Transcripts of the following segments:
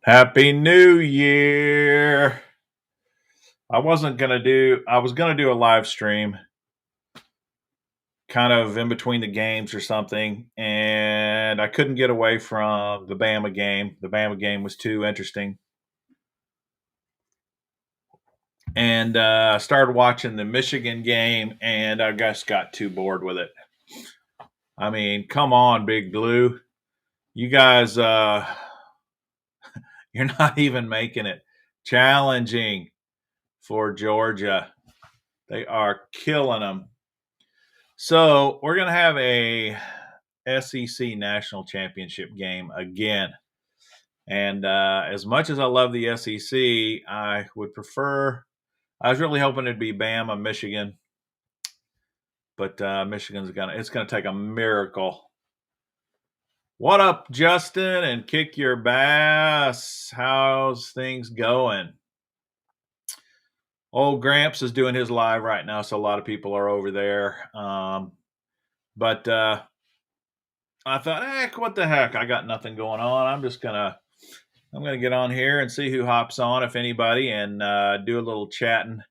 Happy New Year. I was gonna do a live stream kind of in between the games or something, and I couldn't get away from the Bama game. The Bama game was too interesting. And I started watching the Michigan game, and I just got too bored with it. I mean, come on, Big Blue. You guys, you're not even making it challenging for Georgia. They are killing them. So we're going to have a SEC national championship game again. And as much as I love the SEC, I would prefer. I was really hoping it'd be Bama, Michigan, but Michigan's it's gonna take a miracle. What up, Justin? And kick your bass. How's things going? Old Gramps is doing his live right now, so a lot of people are over there. But I thought, heck, what the heck? I got nothing going on. I'm gonna get on here and see who hops on, if anybody, and do a little chatting.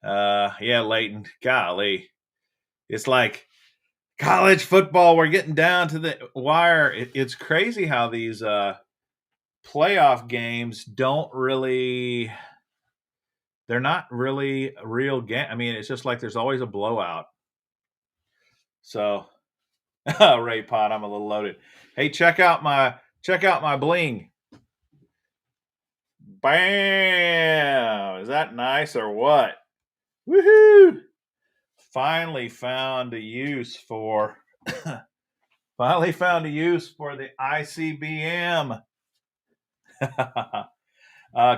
Yeah, Leighton, golly, it's like college football. We're getting down to the wire. It's crazy how these playoff games don't really. They're not really a real game. I mean, it's just like there's always a blowout. So, Ray Pot, I'm a little loaded. Hey, check out my bling. Bam! Is that nice or what? Woohoo! Finally found a use for the ICBM.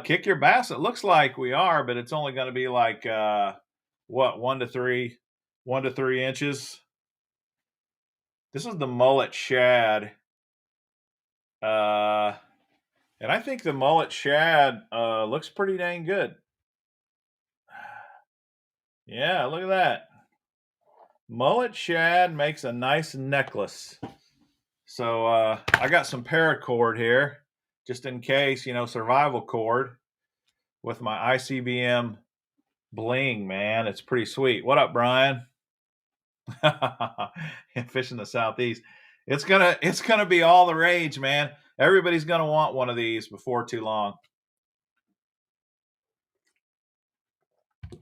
Kick your bass. It looks like we are, but it's only going to be like 1 to 3 inches. This is the mullet shad. And I think the mullet shad looks pretty dang good. Yeah, look at that. Mullet shad makes a nice necklace. So I got some paracord here, just in case, survival cord with my ICBM bling, man. It's pretty sweet. What up, Brian? Fish in the Southeast. It's gonna be all the rage, man. Everybody's gonna want one of these before too long.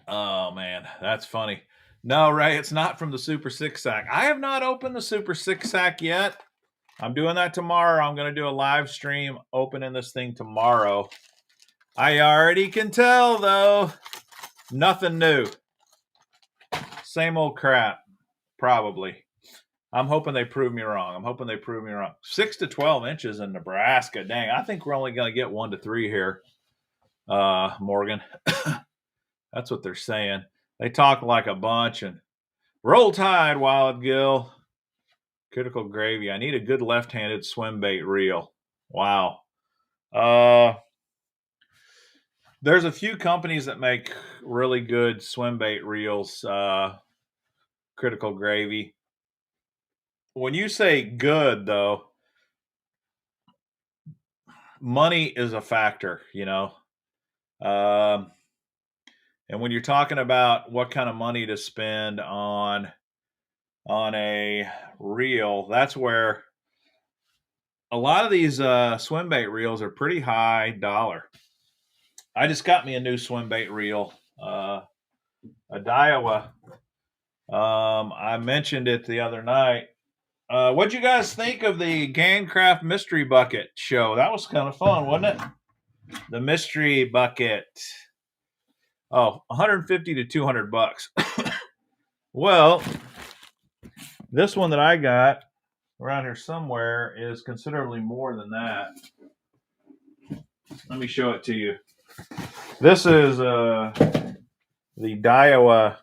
Oh man, that's funny. No, Ray, it's not from the Super Six Sack. I have not opened the Super Six Sack yet. I'm doing that tomorrow. I'm going to do a live stream opening this thing tomorrow. I already can tell, though. Nothing new. Same old crap, probably. I'm hoping they prove me wrong. 6 to 12 inches in Nebraska. Dang, I think we're only going to get 1 to 3 here, Morgan. That's what they're saying. They talk like a bunch. And roll tide, Wild Gill. Critical gravy. I need a good left-handed swim bait reel. Wow. There's a few companies that make really good swim bait reels. Critical gravy. When you say good, though, money is a factor, and when you're talking about what kind of money to spend on a reel, that's where a lot of these swim bait reels are pretty high dollar. I just got me a new swim bait reel, a Daiwa. I mentioned it the other night. What'd you guys think of the Gancraft Mystery Bucket show? That was kind of fun, wasn't it? The Mystery Bucket. Oh, 150 to 200 bucks. Well, this one that I got around here somewhere is considerably more than that. Let me show it to you. This is the Daiwa.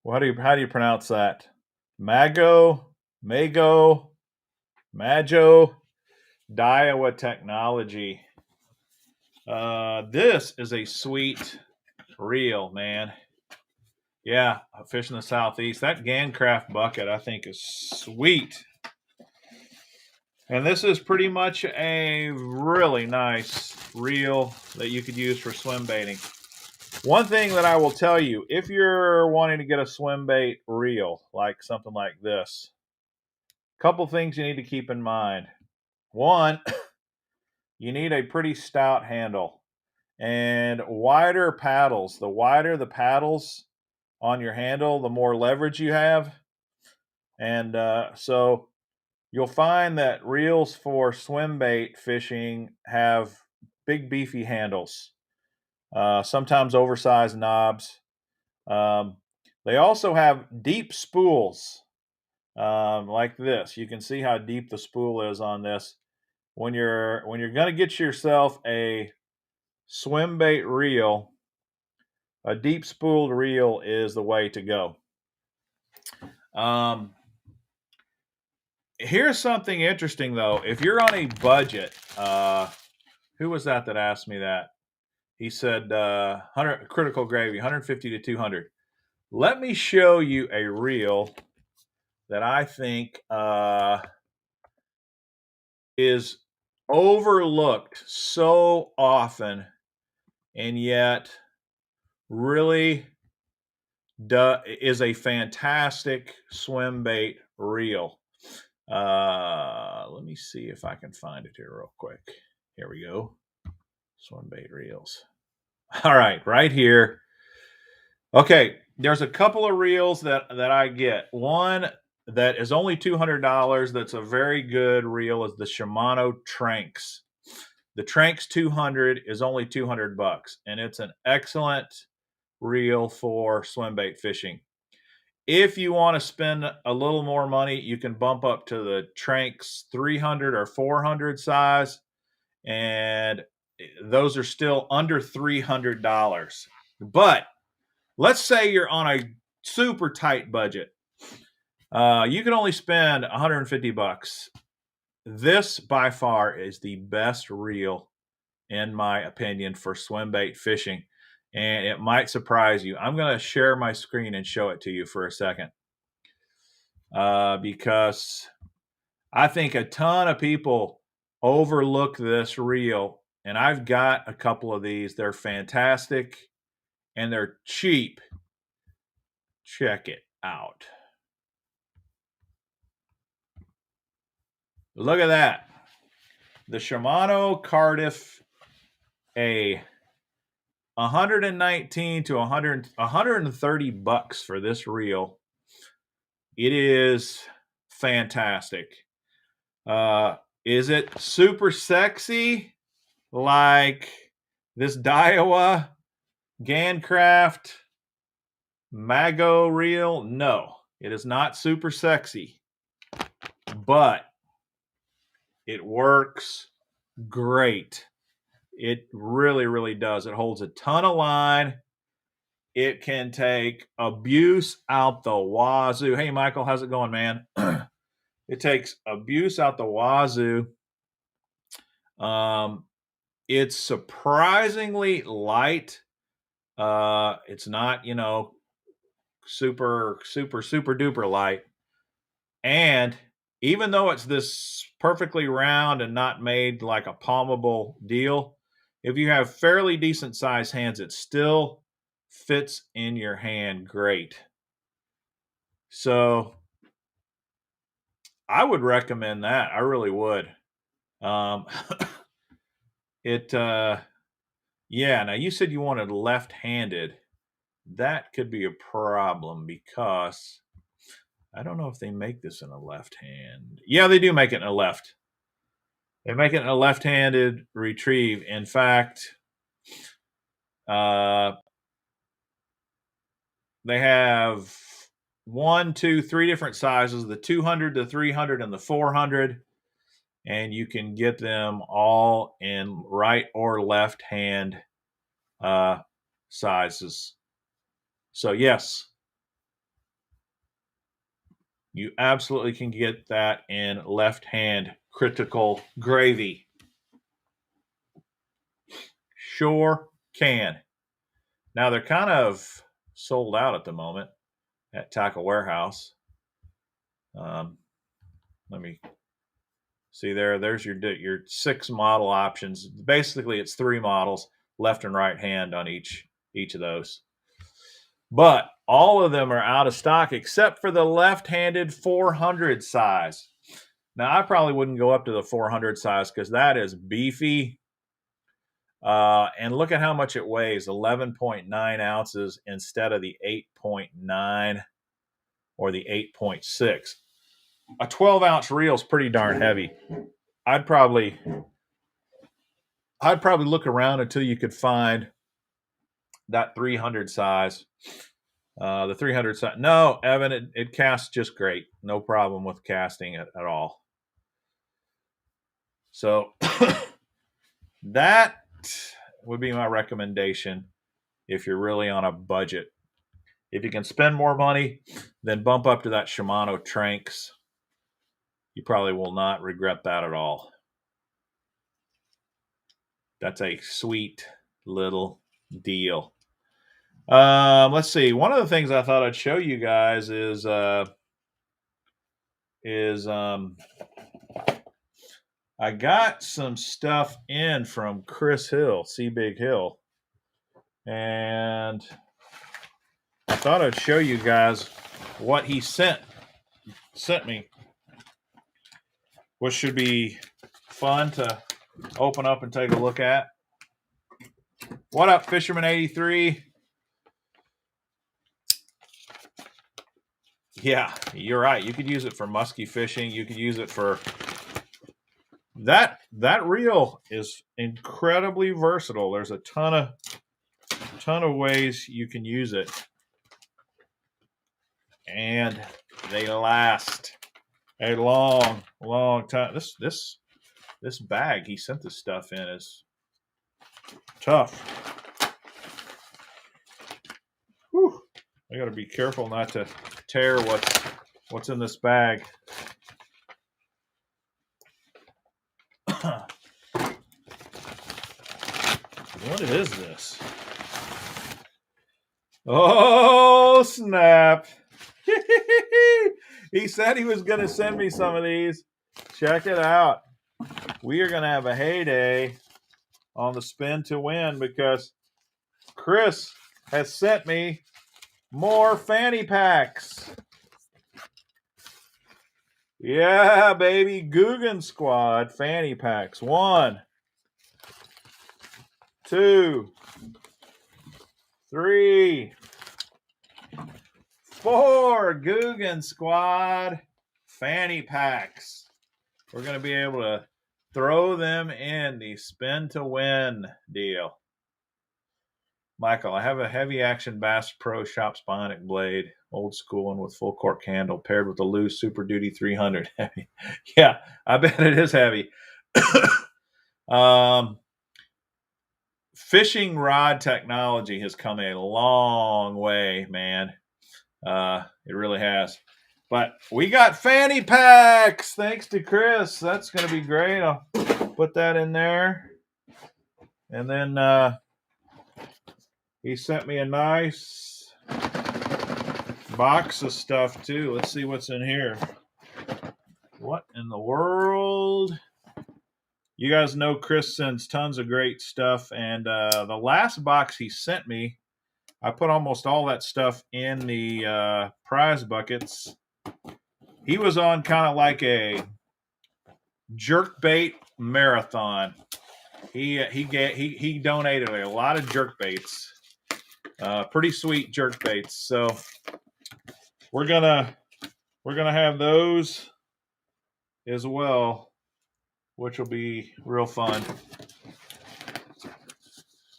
How do you pronounce that? Mago, Daiwa technology. This is a sweet reel, man. Yeah, a fish in the Southeast. That Gancraft bucket, I think, is sweet. And this is pretty much a really nice reel that you could use for swim baiting. One thing that I will tell you, if you're wanting to get a swim bait reel, like something like this, a couple things you need to keep in mind. One, you need a pretty stout handle and wider paddles. The wider the paddles on your handle, the more leverage you have. And so you'll find that reels for swim bait fishing have big beefy handles, sometimes oversized knobs. They also have deep spools like this. You can see how deep the spool is on this. When you're going to get yourself a swim bait reel, a deep spooled reel is the way to go. Here's something interesting though. If you're on a budget, who was that asked me that? He said 100 critical gravy, 150 to 200. Let me show you a reel that I think is overlooked so often, and yet really is a fantastic swim bait reel. Let me see if I can find it here real quick. Here we go. Swim bait reels. All right, right here. Okay, there's a couple of reels that I get. One that is only $200. That's a very good reel. Is the Shimano Tranks. The Tranks 200 is only $200, and it's an excellent reel for swim bait fishing. If you want to spend a little more money, you can bump up to the Tranks 300 or 400 size, and those are still under $300. But let's say you're on a super tight budget. You can only spend $150. This, by far, is the best reel, in my opinion, for swim bait fishing. And it might surprise you. I'm going to share my screen and show it to you for a second. Because I think a ton of people overlook this reel. And I've got a couple of these. They're fantastic. And they're cheap. Check it out. Look at that. The Shimano Cardiff A. 119 to 130 bucks for this reel. It is fantastic. Is it super sexy like this Daiwa Gancraft Mago reel? No, it is not super sexy, but it works great. It really, really does. It holds a ton of line. It can take abuse out the wazoo. Hey, Michael, how's it going, man? It takes abuse out the wazoo. It's surprisingly light. It's not, super duper light. And even though it's this perfectly round and not made like a palmable deal, if you have fairly decent sized hands, it still fits in your hand great. So I would recommend that. I really would. Yeah, now you said you wanted left-handed. That could be a problem because I don't know if they make this in a left hand. Yeah, they do make it in a left. They make it in a left-handed retrieve. In fact, they have 1, 2, 3 different sizes, the 200, the 300, and the 400. And you can get them all in right or left hand sizes. So yes, you absolutely can get that in left hand critical gravy. Sure can. Now they're kind of sold out at the moment at Tackle Warehouse. Let me See there's your 6 model options. Basically, it's 3 models, left and right hand on each of those. But all of them are out of stock except for the left-handed 400 size. Now, I probably wouldn't go up to the 400 size because that is beefy. And look at how much it weighs, 11.9 ounces instead of the 8.9 or the 8.6. A 12-ounce reel is pretty darn heavy. I'd probably look around until you could find that 300 size. The 300 size. No, Evan, it casts just great. No problem with casting it at all. So that would be my recommendation if you're really on a budget. If you can spend more money, then bump up to that Shimano Tranks. You probably will not regret that at all. That's a sweet little deal. Let's see. One of the things I thought I'd show you guys is I got some stuff in from Chris Hill, C Big Hill, and I thought I'd show you guys what he sent me, which should be fun to open up and take a look at. What up, Fisherman83? Yeah, you're right. You could use it for musky fishing. You could use it for that. That reel is incredibly versatile. There's a ton of ways you can use it, and they last a long time. This bag he sent this stuff in is tough. Whew. I got to be careful not to tear what's in this bag. What is this? Oh, snap. He said he was going to send me some of these. Check it out. We are going to have a heyday on the spin to win because Chris has sent me more fanny packs. Yeah, baby. Guggen Squad fanny packs. 1, 2, 3, 4 Guggen Squad fanny packs. We're going to be able to throw them in the spin to win deal. Michael, I have a heavy action Bass Pro Shops Bionic blade, old school one with full cork handle, paired with a loose Super Duty 300. Yeah, I bet it is heavy. Fishing rod technology has come a long way, man. It really has. But we got fanny packs, thanks to Chris. That's going to be great. I'll put that in there. And then he sent me a nice box of stuff, too. Let's see what's in here. What in the world? You guys know Chris sends tons of great stuff. And the last box he sent me, I put almost all that stuff in the prize buckets. He was on kind of like a jerkbait marathon. He donated a lot of jerkbaits, pretty sweet jerkbaits. So we're gonna have those as well, which will be real fun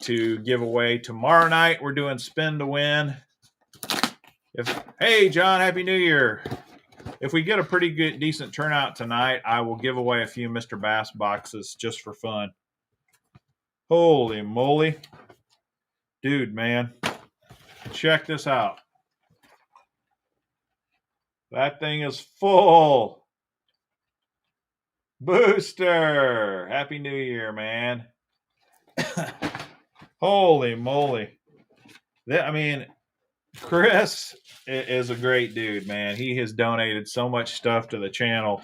to give away tomorrow night. We're doing spin to win. Hey John, Happy New Year. If we get a pretty good, decent turnout tonight, I will give away a few Mr. Bass boxes just for fun. Holy moly. Dude, man. Check this out. That thing is full. Booster. Happy New Year, man. Holy moly. I mean, Chris is a great dude, man. He has donated so much stuff to the channel.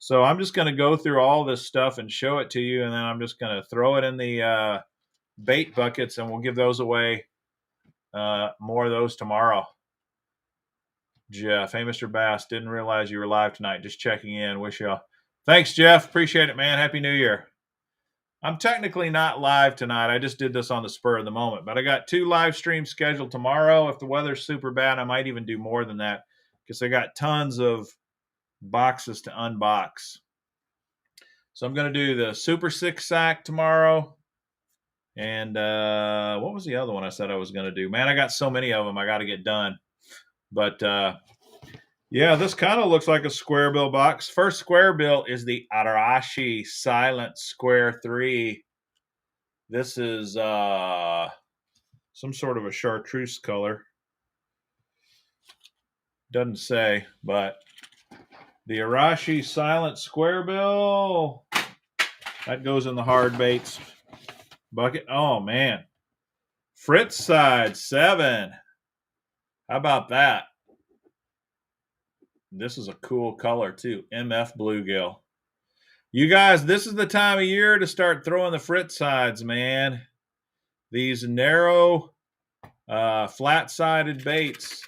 So I'm just going to go through all this stuff and show it to you, and then I'm just going to throw it in the bait buckets, and we'll give those away. More of those tomorrow. Jeff, hey, Mr. Bass, didn't realize you were live tonight. Just checking in. Wish y'all. Thanks, Jeff. Appreciate it, man. Happy New Year. I'm technically not live tonight. I just did this on the spur of the moment, but I got 2 live streams scheduled tomorrow. If the weather's super bad, I might even do more than that because I got tons of boxes to unbox. So I'm going to do the Super 6 sack tomorrow. And what was the other one I said I was going to do? Man, I got so many of them I got to get done. But yeah, this kind of looks like a square bill box. First square bill is the Arashi Silent Square 3. This is some sort of a chartreuse color. Doesn't say, but the Arashi Silent Square bill, that goes in the hard baits bucket. Oh, man. Fritz side 7. How about that? This is a cool color too. MF bluegill. You guys, this is the time of year to start throwing the Fritz sides, man. These narrow, flat-sided baits.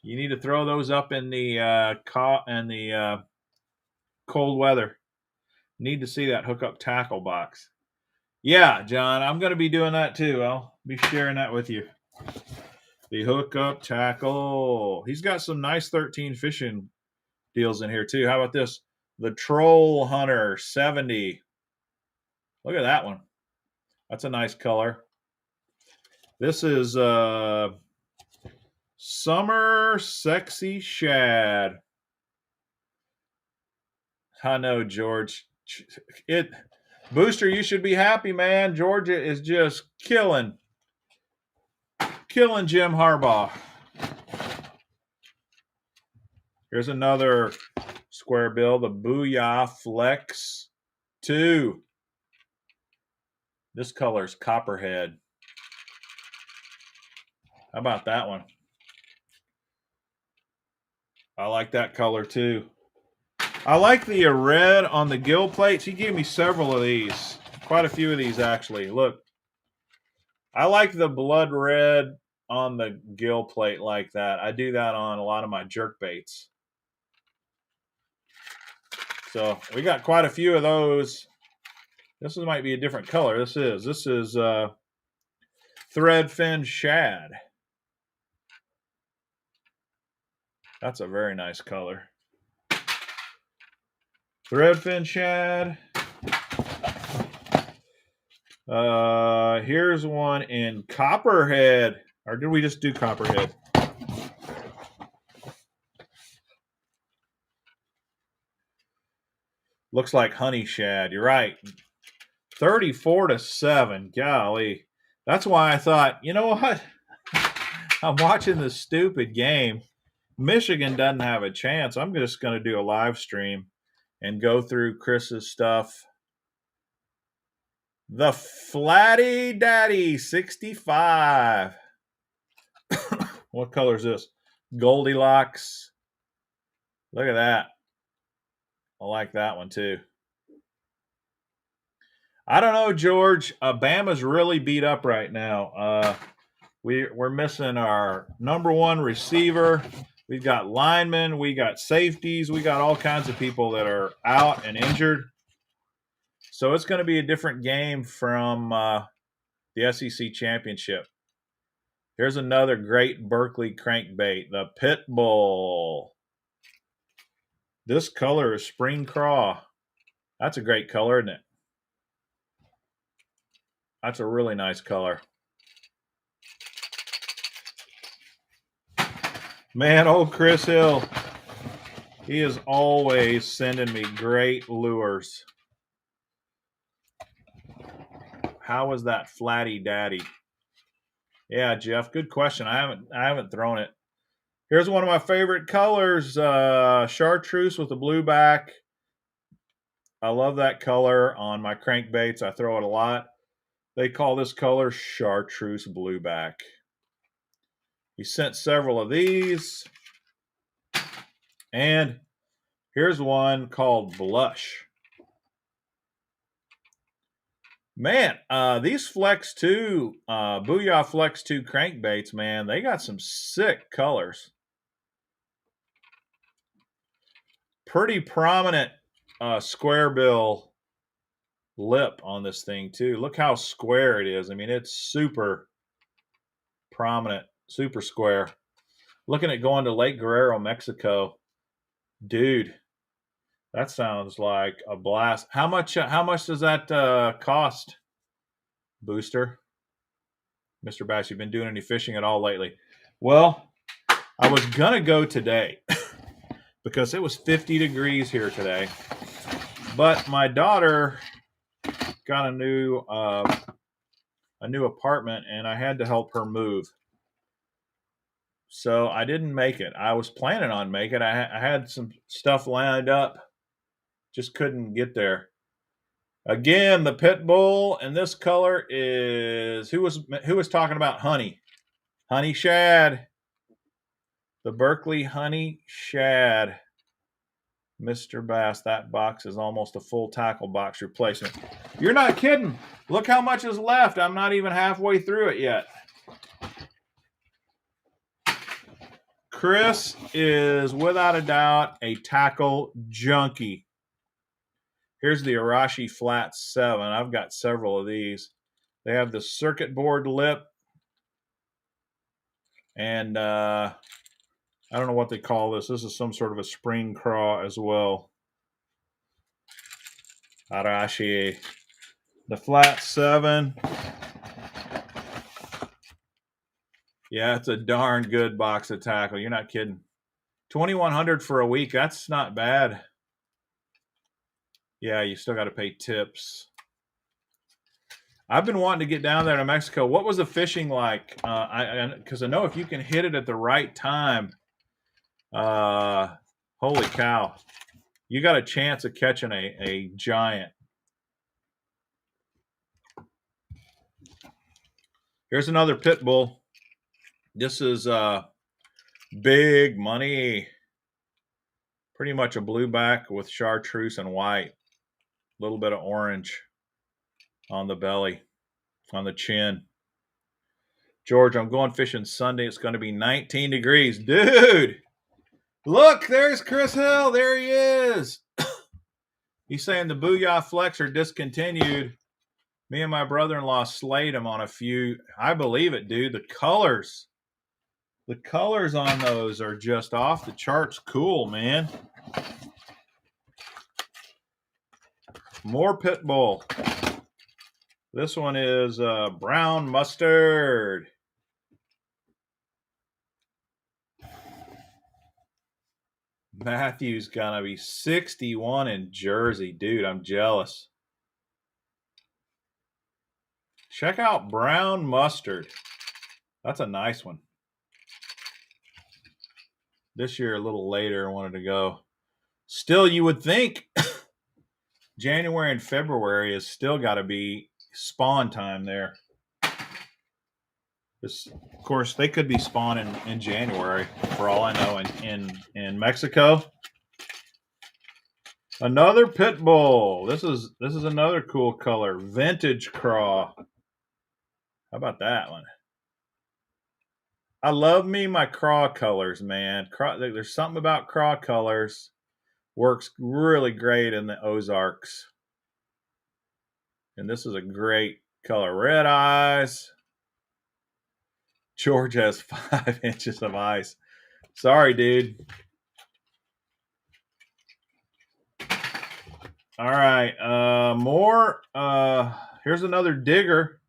You need to throw those up in the cold weather. Need to see that hookup tackle box. Yeah, John, I'm going to be doing that too. I'll be sharing that with you. The hookup tackle. He's got some nice 13 fishing deals in here too. How about this? The Troll Hunter 70. Look at that one. That's a nice color. This is Summer Sexy Shad. I know, George. Booster, you should be happy, man. Georgia is just killing Jim Harbaugh. Here's another square bill, the Booyah Flex 2. This color's Copperhead. How about that one? I like that color too. I like the red on the gill plates. He gave me several of these. Quite a few of these, actually. Look. I like the blood red on the gill plate like that. I do that on a lot of my jerk baits. So we got quite a few of those. This might be a different color. This is Threadfin Shad. That's a very nice color. Threadfin Shad. Here's one in Copperhead. Or did we just do Copperhead? Looks like Honey Shad. You're right. 34-7. Golly. That's why I thought, you know what? I'm watching this stupid game. Michigan doesn't have a chance. I'm just going to do a live stream and go through Chris's stuff. The Flatty Daddy 65. What color is this? Goldilocks. Look at that. I like that one too. I don't know, George. Bama's really beat up right now. We're missing our #1 receiver. We've got linemen. We got safeties. We got all kinds of people that are out and injured. So it's going to be a different game from the SEC championship. Here's another great Berkeley crankbait, the Pitbull. This color is Spring Craw. That's a great color, isn't it? That's a really nice color. Man, old Chris Hill, he is always sending me great lures. How was that Flatty Daddy? Yeah, Jeff, good question. I haven't thrown it. Here's one of my favorite colors, chartreuse with a blue back. I love that color on my crankbaits. I throw it a lot. They call this color chartreuse blueback. He sent several of these. And Here's one called Blush. Man, these Flex 2, Booyah Flex 2 crankbaits, man, they got some sick colors. Pretty prominent square bill lip on this thing too. Look how square it is. I mean, it's super prominent, super square. Looking at going to Lake Guerrero, Mexico. Dude, that sounds like a blast. How much does that cost, Booster? Mr. Bass, you've been doing any fishing at all lately? Well, I was gonna go today because it was 50 degrees here today. But my daughter got a new apartment and I had to help her move. So I didn't make it. I was planning on making it. I had some stuff lined up. Just couldn't get there. Again, the pit bull in this color is who was talking about honey shad. The Berkeley honey shad. Mr. Bass, that box is almost a full tackle box replacement. You're not kidding. Look how much is left. I'm not even halfway through it yet. Chris is without a doubt a tackle junkie. Here's the Arashi Flat 7. I've got several of these. They have the circuit board lip. And I don't know what they call this. This is some sort of a spring craw as well. Arashi. The Flat 7. Yeah, it's a darn good box of tackle. You're not kidding. $2,100 for a week. That's not bad. Yeah, you still got to pay tips. I've been wanting to get down there to Mexico. What was the fishing like? Because I know if you can hit it at the right time, holy cow, you got a chance of catching a giant. Here's another pit bull. This is big money. Pretty much a blueback with chartreuse and white. A little bit of orange on the belly, on the chin. George, I'm going fishing Sunday. It's going to be 19 degrees. Dude, look, there's Chris Hill. There he is. He's saying the Booyah Flex are discontinued. Me and my brother-in-law slayed him on a few. I believe it, dude. The colors on those are just off the charts cool, man. More pit bull. This one is brown mustard. Matthew's gonna be 61 in Jersey. Dude, I'm jealous. Check out brown mustard. That's a nice one. This year, a little later, I wanted to go. Still, you would think January and February has still got to be spawn time there. This, of course, they could be spawning in January, for all I know, in Mexico. Another pit bull. This is another cool color. Vintage craw. How about that one? I love me my craw colors, man. There's something about craw colors. Works really great in the Ozarks. And this is a great color. Red eyes. George has 5 inches of ice. Sorry, dude. All right. More. Here's another digger.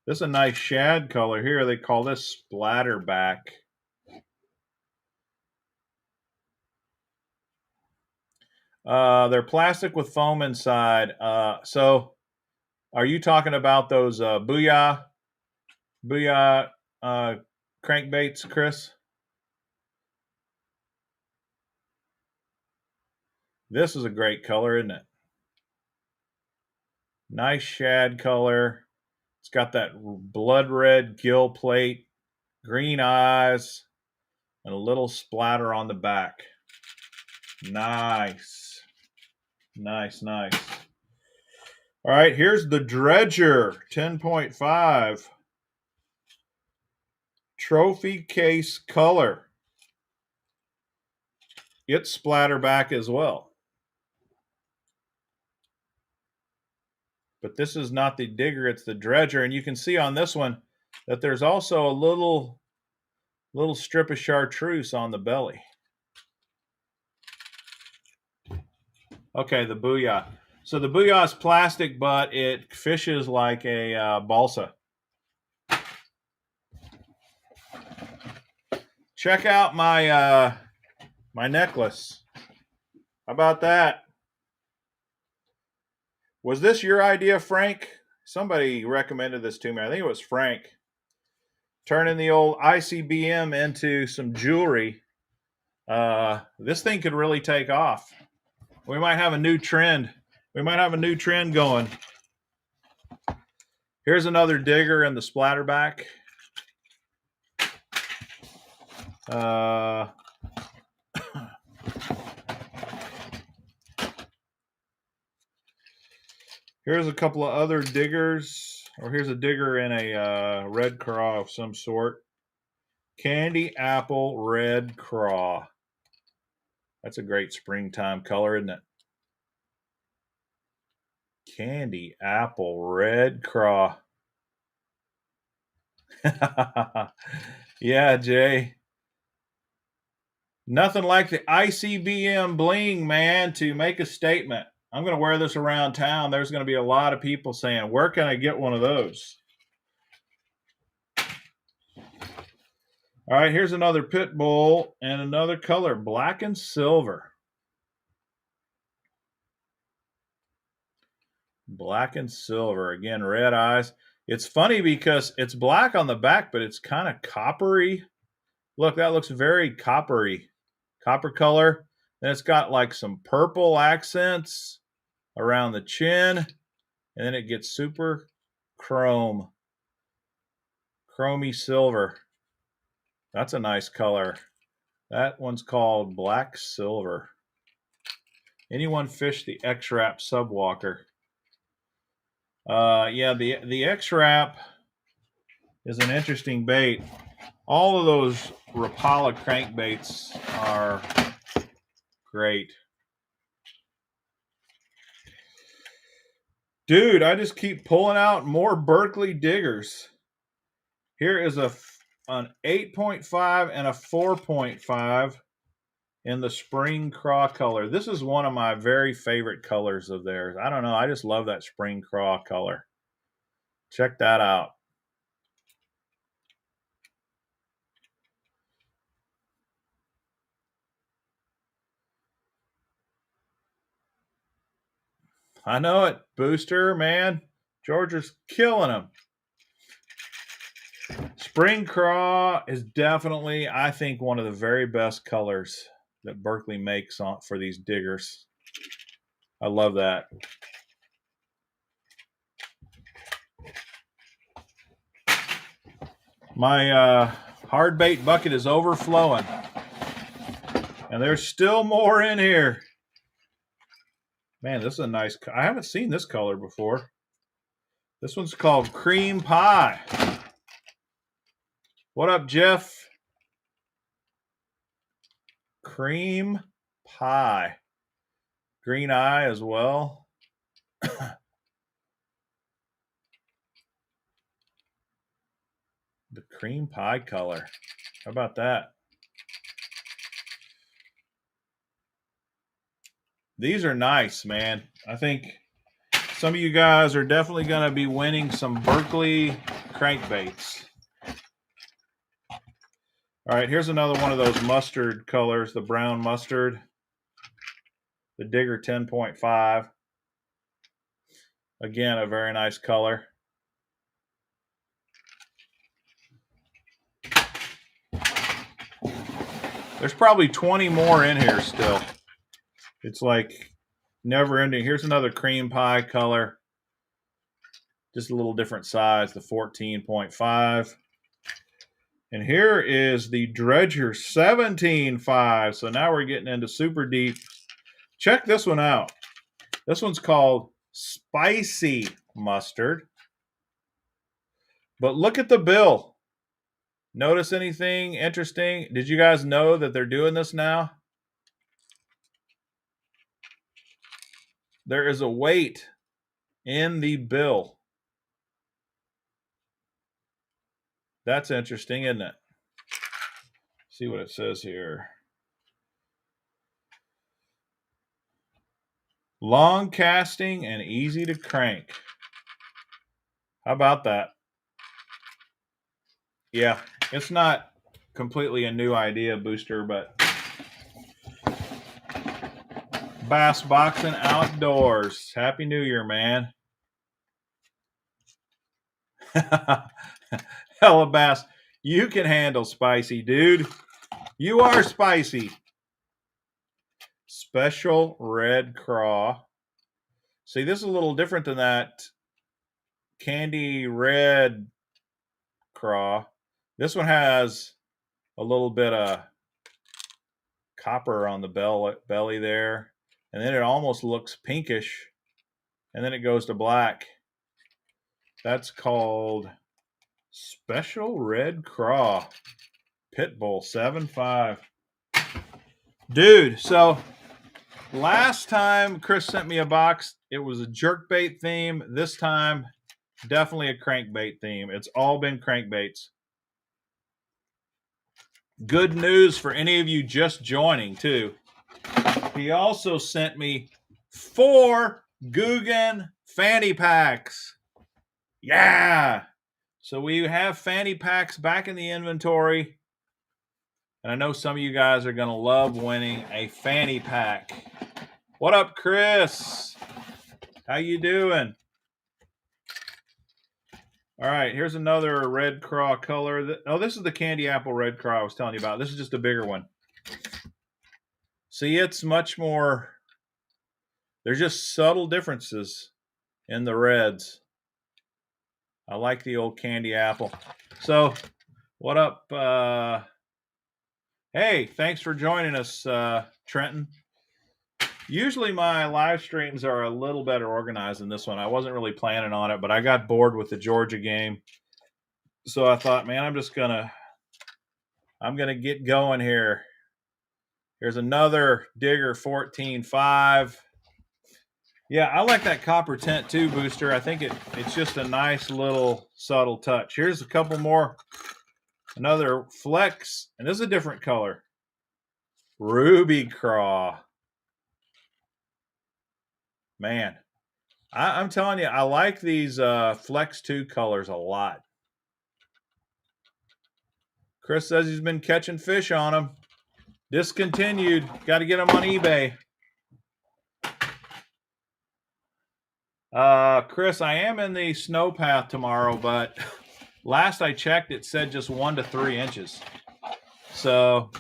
This is a nice shad color here. They call this splatterback. They're plastic with foam inside. So are you talking about those Booyah crankbaits, Chris? This is a great color, isn't it? Nice shad color. It's got that blood red gill plate, green eyes, and a little splatter on the back. Nice. Nice, nice. All right, here's the Dredger 10.5. Trophy case color. It's splatterback as well. But this is not the digger, it's the Dredger. And you can see on this one that there's also a little strip of chartreuse on the belly. Okay, the Booyah. So the Booyah is plastic, but it fishes like a balsa. Check out my my necklace. How about that? Was this your idea, Frank? Somebody recommended this to me. I think it was Frank. Turning the old ICBM into some jewelry. This thing could really take off. We might have a new trend. We might have a new trend going. Here's another digger in the splatterback. Here's a couple of other diggers. Or here's a digger in a red craw of some sort. Candy apple red craw. That's a great springtime color, isn't it? Candy apple red craw. Yeah, Jay. Nothing like the ICBM bling, man, to make a statement. I'm going to wear this around town. There's going to be a lot of people saying, where can I get one of those? All right, here's another pit bull and another color, black and silver. Black and silver. Again, red eyes. It's funny because it's black on the back, but it's kind of coppery. Look, that looks very coppery. Copper color. Then it's got like some purple accents around the chin. And then it gets super chrome. Chromy silver. That's a nice color. That one's called black silver. Anyone fish the X-Wrap Subwalker? Yeah, the X-Wrap is an interesting bait. All of those Rapala crankbaits are great. Dude, I just keep pulling out more Berkeley diggers. Here is an 8.5 and a 4.5 in the spring craw color. This is one of my very favorite colors of theirs. I don't know. I just love that spring craw color. Check that out. I know it, Booster, man. Georgia's killing them. Spring craw is definitely, I think, one of the very best colors that Berkeley makes for these diggers. I love that. My hard bait bucket is overflowing. And there's still more in here. Man, this is a nice, I haven't seen this color before. This one's called Cream Pie. What up, Jeff? Cream Pie. Green eye as well. The cream pie color. How about that? These are nice, man. I think some of you guys are definitely going to be winning some Berkeley crankbaits. All right, here's another one of those mustard colors, the brown mustard. The Digger 10.5. Again, a very nice color. There's probably 20 more in here still. It's like never ending. Here's another cream pie color. Just a little different size, the 14.5. And here is the Dredger 17.5. So now we're getting into super deep check this one out. This one's called Spicy Mustard. But look at the bill. Notice anything interesting? Did you guys know that they're doing this now? There is a weight in the bill. That's interesting, isn't it? See what it says here. Long casting and easy to crank. How about that? Yeah, it's not completely a new idea, Booster, but Bass Boxing Outdoors. Happy New Year, man. Hella Bass, you can handle spicy, dude. You are spicy. Special red craw. See, this is a little different than that candy red craw. This one has a little bit of copper on the belly there. And then it almost looks pinkish. And then it goes to black. That's called Special Red Craw. Pitbull 7.5. Dude, so last time Chris sent me a box, it was a jerkbait theme. This time, definitely a crankbait theme. It's all been crankbaits. Good news for any of you just joining, too. He also sent me 4 Guggen fanny packs. Yeah! So we have fanny packs back in the inventory. And I know some of you guys are going to love winning a fanny pack. What up, Chris? How you doing? All right, here's another red craw color. Oh, this is the candy apple red craw I was telling you about. This is just a bigger one. See, it's much more... There's just subtle differences in the reds. I like the old candy apple. So, what up? Hey, thanks for joining us, Trenton. Usually my live streams are a little better organized than this one. I wasn't really planning on it, but I got bored with the Georgia game. So I thought, man, I'm going to get going here. Here's another Digger 14.5. Yeah, I like that copper tint too, Booster. I think it's just a nice little subtle touch. Here's a couple more. Another Flex, and this is a different color. Ruby Craw. Man, I'm telling you, I like these Flex 2 colors a lot. Chris says he's been catching fish on them. Discontinued. Got to get them on eBay. Chris, I am in the snow path tomorrow, but last I checked, it said just 1 to 3 inches. So,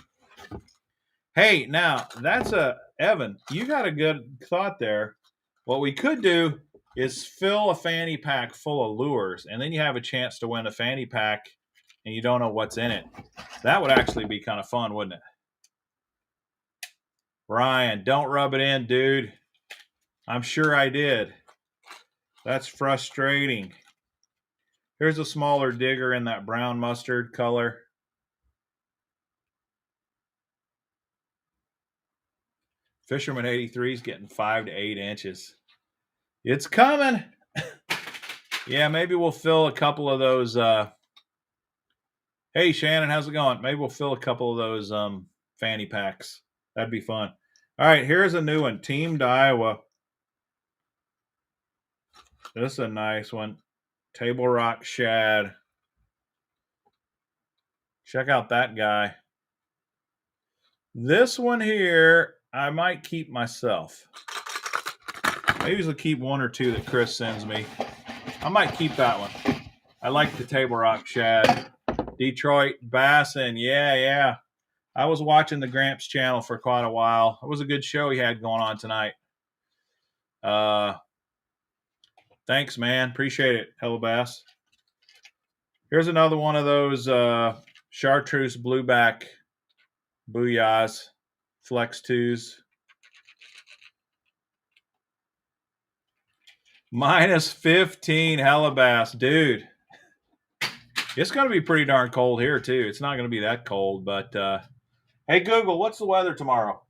hey, now that's Evan, you got a good thought there. What we could do is fill a fanny pack full of lures, and then you have a chance to win a fanny pack, and you don't know what's in it. That would actually be kind of fun, wouldn't it? Ryan, don't rub it in, dude. I'm sure I did. That's frustrating. Here's a smaller digger in that brown mustard color. Fisherman 83 is getting 5 to 8 inches. It's coming. Yeah, maybe we'll fill a couple of those. Hey, Shannon, how's it going? Maybe we'll fill a couple of those fanny packs. That'd be fun. All right, here's a new one. Team Iowa. This is a nice one. Table Rock Shad. Check out that guy. This one here, I might keep myself. Maybe I'll keep 1 or 2 that Chris sends me. I might keep that one. I like the Table Rock Shad. Detroit Bassin. Yeah. I was watching the Gramps channel for quite a while. It was a good show he had going on tonight. Thanks, man. Appreciate it, Hello Bass. Here's another one of those chartreuse blueback booyahs, Flex 2s. Minus 15 hellabass. Dude, it's going to be pretty darn cold here, too. It's not going to be that cold, but hey, Google, what's the weather tomorrow?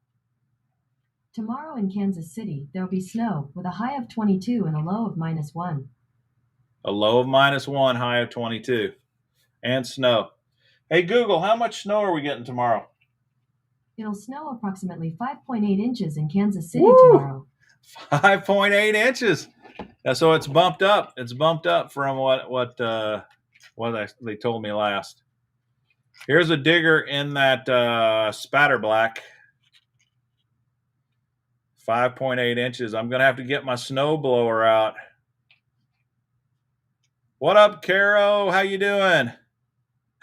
Tomorrow in Kansas City, there'll be snow with a high of 22 and a low of -1. A low of -1, high of 22. And snow. Hey, Google, how much snow are we getting tomorrow? It'll snow approximately 5.8 inches in Kansas City Woo! tomorrow. 5.8 inches. So it's bumped up. It's bumped up from what they told me last. Here's a digger in that spatter black. 5.8 inches. I'm gonna have to get my snow blower out. What up, Caro? How you doing?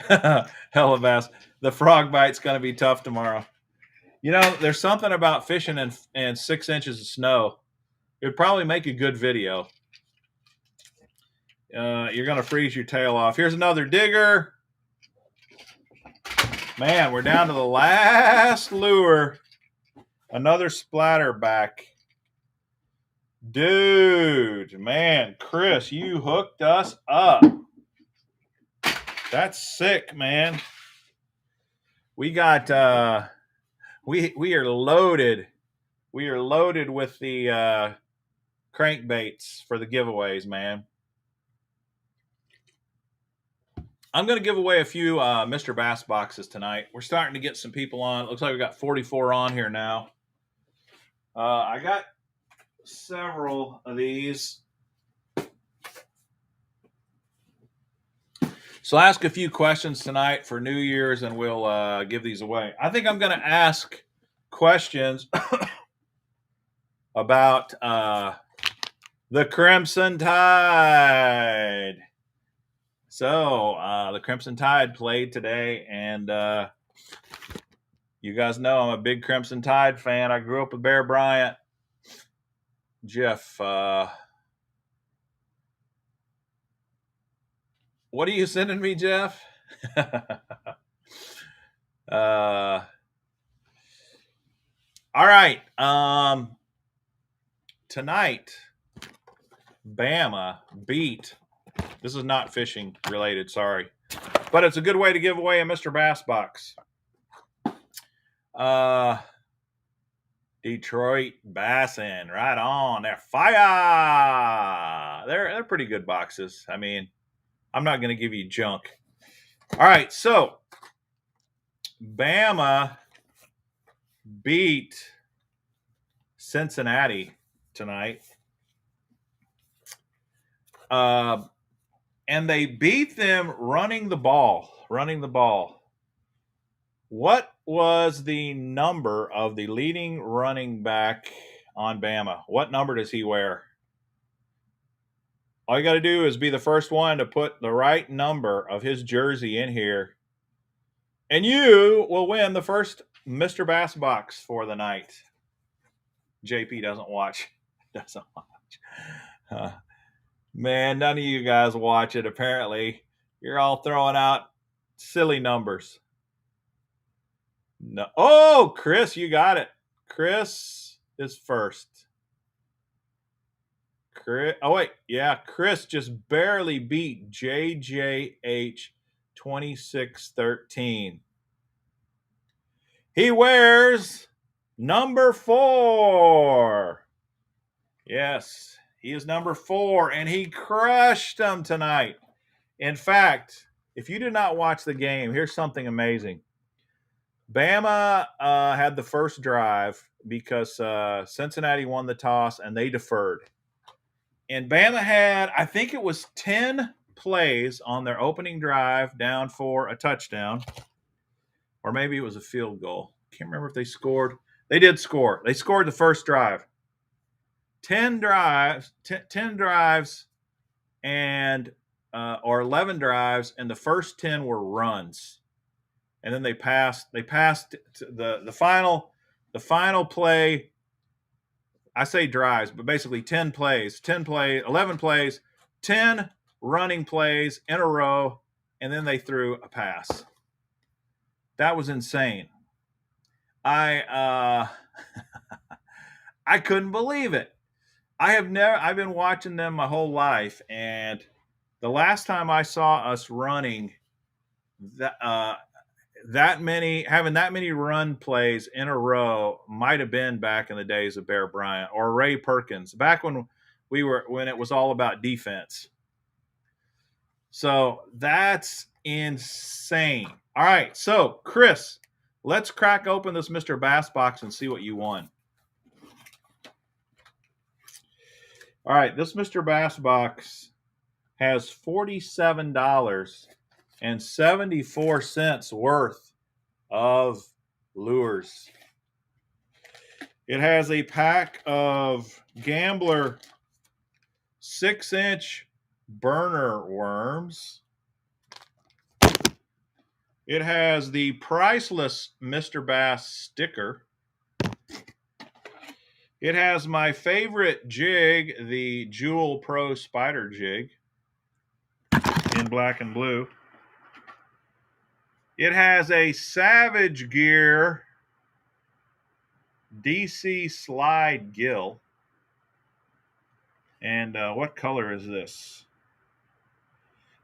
Hellabass. The frog bite's gonna be tough tomorrow. You know, there's something about fishing in 6 inches of snow. It'd probably make a good video. You're going to freeze your tail off. Here's another digger. Man, we're down to the last lure. Another splatterback. Dude, man, Chris, you hooked us up. That's sick, man. We got we are loaded. We are loaded with the crankbaits for the giveaways, man. I'm going to give away a few Mr. Bass boxes tonight. We're starting to get some people on. It looks like we got 44 on here now. I got several of these. So I'll ask a few questions tonight for New Year's, and we'll give these away. I think I'm going to ask questions about the Crimson Tide. So the Crimson Tide played today, and you guys know I'm a big Crimson Tide fan. I grew up with Bear Bryant. Jeff, what are you sending me, Jeff? All right. Tonight, Bama beat. This is not fishing related, sorry. But it's a good way to give away a Mr. Bass box. Detroit Bassin, right on. They're fire. They're pretty good boxes. I mean, I'm not going to give you junk. All right, so Bama beat Cincinnati tonight. And they beat them running the ball. What was the number of the leading running back on Bama? What number does he wear? All you got to do is be the first one to put the right number of his jersey in here, and you will win the first Mr. Bass box for the night. JP doesn't watch. Man, none of you guys watch it, apparently. You're all throwing out silly numbers. No. Oh, Chris, you got it. Chris is first. Chris, oh, wait. Yeah, Chris just barely beat JJH 2613. He wears number 4. Yes, he is number 4, and he crushed them tonight. In fact, if you did not watch the game, here's something amazing. Bama had the first drive because Cincinnati won the toss and they deferred. And Bama had, I think it was 10 plays on their opening drive down for a touchdown. Or maybe it was a field goal. Can't remember if they scored. They did score. They scored the first drive. 10 drives and or 11 drives, and the first 10 were runs. And then they passed the final play. I say drives, but basically 11 plays, 10 running plays in a row, and then they threw a pass. That was insane. I couldn't believe it. I've been watching them my whole life, and the last time I saw us running having that many run plays in a row might have been back in the days of Bear Bryant or Ray Perkins, back when it was all about defense. So that's insane. All right, so Chris, let's crack open this Mr. Bass box and see what you won. All right, this Mr. Bass box has $47.74 worth of lures. It has a pack of Gambler 6-inch burner worms. It has the priceless Mr. Bass sticker. It has my favorite jig, the Jewel Pro Spider jig in black and blue. It has a Savage Gear DC slide gill. And what color is this?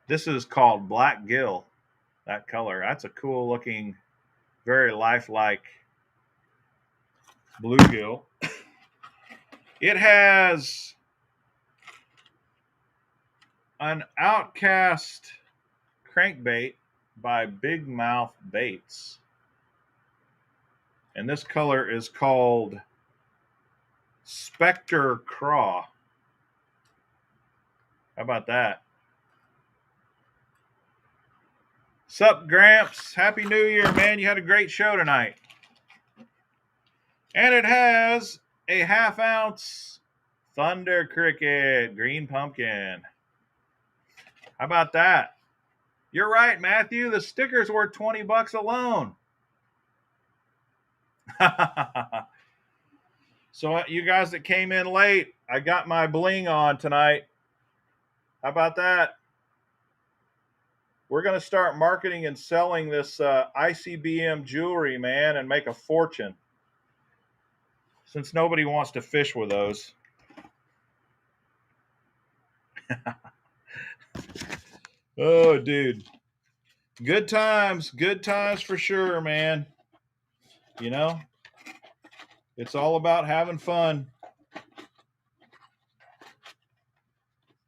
This is called Black Gill. That color. That's a cool looking, very lifelike bluegill. It has an Outcast crankbait by Big Mouth Baits. And this color is called Spectre Craw. How about that? Sup, Gramps? Happy New Year, man. You had a great show tonight. And it has a 1/2 ounce Thunder Cricket Green Pumpkin. How about that? You're right, Matthew. The sticker's worth $20 alone. So you guys that came in late, I got my bling on tonight. How about that? We're going to start marketing and selling this ICBM jewelry, man, and make a fortune. Since nobody wants to fish with those. Oh, dude. Good times for sure, man. You know, it's all about having fun.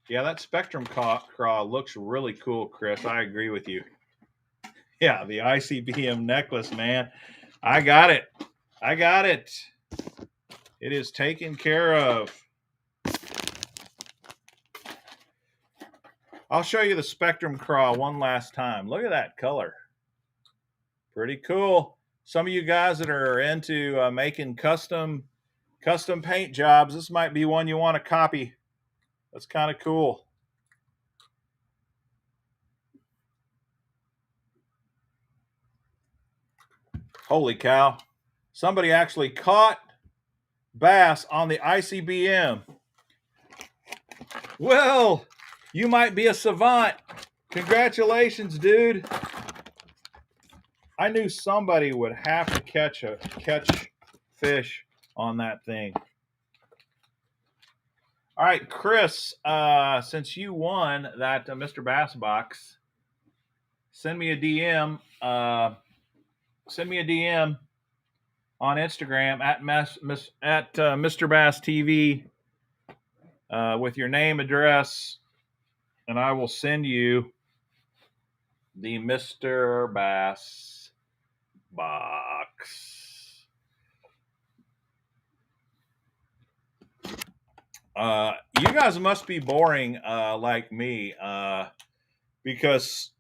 Yeah, that Spectrum craw looks really cool, Chris. I agree with you. Yeah, the ICBM necklace, man. I got it. It is taken care of. I'll show you the Spectrum craw one last time. Look at that color. Pretty cool. Some of you guys that are into making custom paint jobs, this might be one you want to copy. That's kind of cool. Holy cow. Somebody actually caught bass on the ICBM. Well, you might be a savant. Congratulations, dude. I knew somebody would have to catch fish on that thing. All right, Chris, since you won that Mr. Bass box, send me a DM. Send me a DM on Instagram at Mr. Bass TV with your name, address, and I will send you the Mr. Bass box. You guys must be boring like me because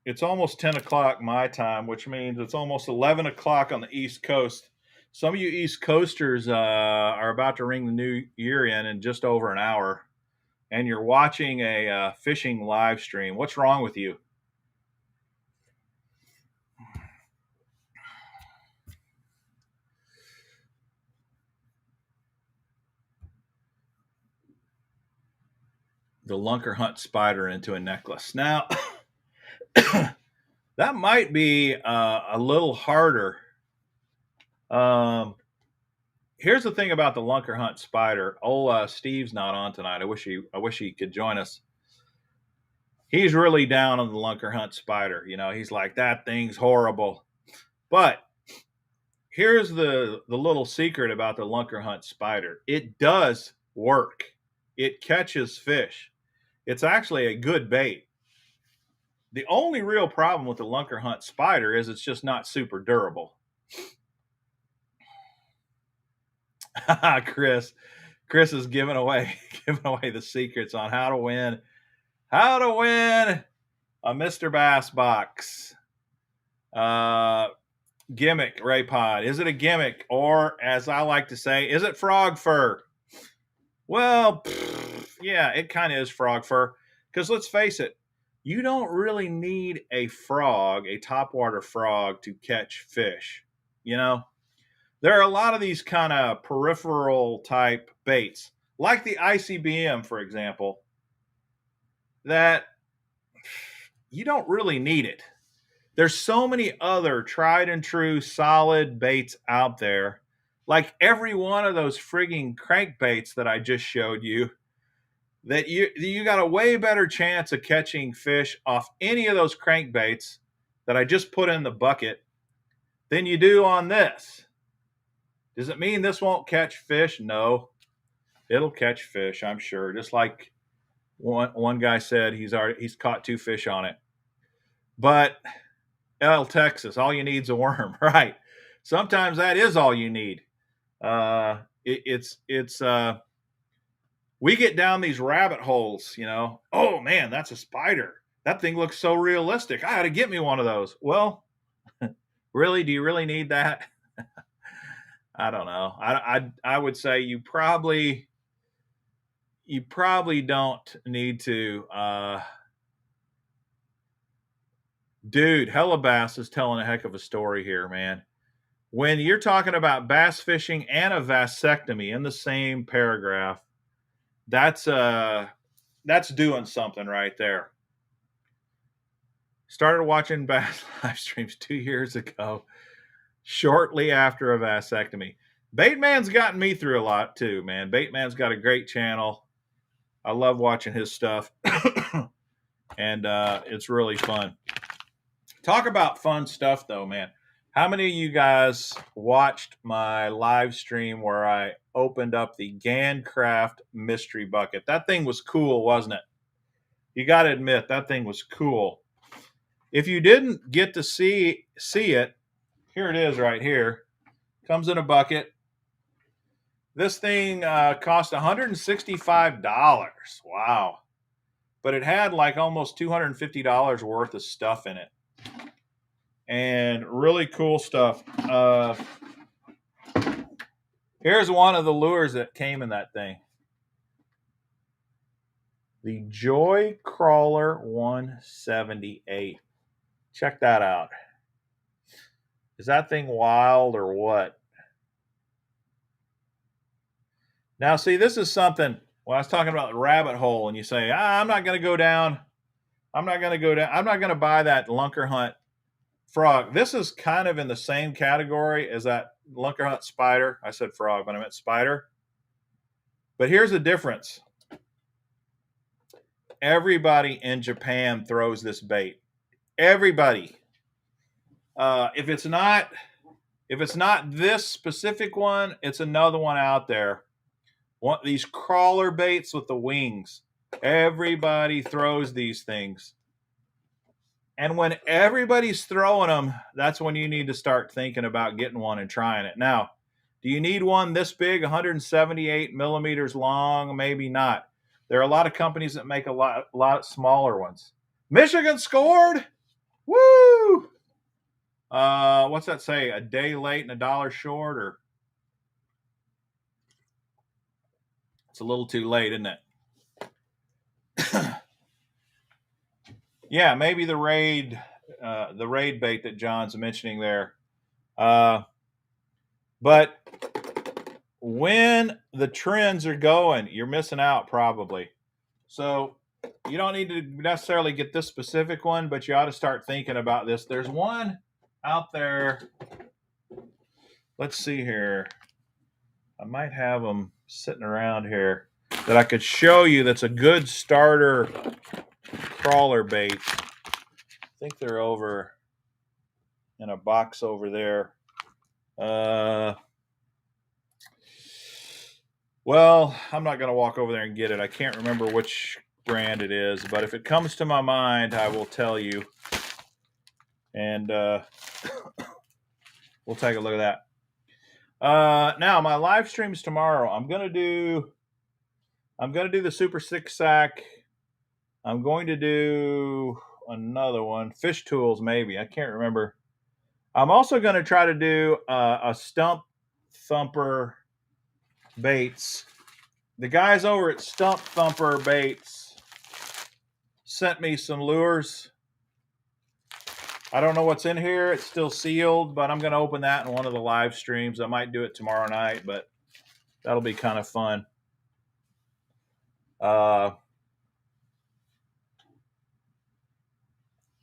it's almost 10 o'clock my time, which means it's almost 11 o'clock on the East Coast. Some of you East Coasters are about to ring the new year in just over an hour, and you're watching a fishing live stream. What's wrong with you? The Lunker hunt spider into a necklace. Now, that might be a little harder. here's the thing about the Lunker Hunt Spider. Old Steve's not on tonight. I wish he could join us. He's really down on the Lunker Hunt Spider. You know, he's like, that thing's horrible. But here's the little secret about the Lunker Hunt Spider. It does work. It catches fish. It's actually a good bait. The only real problem with the Lunker Hunt Spider is it's just not super durable. Chris is giving away the secrets on how to win a Mr. Bass box. Gimmick, Ray Pod. Is it a gimmick, or as I like to say, is it frog fur? Well, yeah, it kind of is frog fur, because let's face it, you don't really need a frog, a topwater frog, to catch fish. You know, there are a lot of these kind of peripheral type baits, like the ICBM, for example, that you don't really need it. There's so many other tried and true solid baits out there, like every one of those frigging crankbaits that I just showed you, that you got a way better chance of catching fish off any of those crankbaits that I just put in the bucket than you do on this. Does it mean this won't catch fish? No, it'll catch fish, I'm sure. Just like one guy said, he's caught 2 fish on it. But Texas, all you need is a worm, right? Sometimes that is all you need. We get down these rabbit holes, you know. Oh man, that's a spider. That thing looks so realistic. I ought to get me one of those. Well, really, do you really need that? I don't know. I would say you probably don't need to. Dude, Hellabass is telling a heck of a story here, man. When you're talking about bass fishing and a vasectomy in the same paragraph, that's doing something right there. Started watching bass live streams 2 years ago, shortly after a vasectomy. Baitman's gotten me through a lot too, man. Baitman's got a great channel. I love watching his stuff, and it's really fun. Talk about fun stuff, though, man. How many of you guys watched my live stream where I opened up the Gancraft mystery bucket? That thing was cool, wasn't it? You got to admit, that thing was cool. If you didn't get to see it, here it is right here. Comes in a bucket. This thing cost $165. Wow. But it had like almost $250 worth of stuff in it. And really cool stuff. Here's one of the lures that came in that thing. The Joy Crawler 178. Check that out. Is that thing wild or what? Now, see, this is something, when I was talking about the rabbit hole, and you say, I'm not going to go down. I'm not going to buy that Lunker Hunt frog. This is kind of in the same category as that Lunker Hunt Spider. I said frog, but I meant spider. But here's the difference. Everybody in Japan throws this bait. Everybody. If it's not this specific one, it's another one out there. These crawler baits with the wings. Everybody throws these things. And when everybody's throwing them, that's when you need to start thinking about getting one and trying it. Now, do you need one this big, 178 millimeters long? Maybe not. There are a lot of companies that make a lot smaller ones. Michigan scored! Woo! What's that say? A day late and a dollar short? Or it's a little too late, isn't it? Yeah, maybe the raid bait that John's mentioning there. But when the trends are going, you're missing out probably. So you don't need to necessarily get this specific one, but you ought to start thinking about this. There's one out there. Let's see here. I might have them sitting around here that I could show you that's a good starter crawler bait. I think they're over in a box over there. Well, I'm not going to walk over there and get it. I can't remember which brand it is, but if it comes to my mind, I will tell you. And we'll take a look at that. Now, my live streams tomorrow, I'm going to do the Super 6-sack. I'm going to do another one, fish tools maybe. I can't remember. I'm also going to try to do a stump thumper baits. The guys over at Stump Thumper Baits sent me some lures. I don't know what's in here. It's still sealed, but I'm going to open that in one of the live streams. I might do it tomorrow night, but that'll be kind of fun.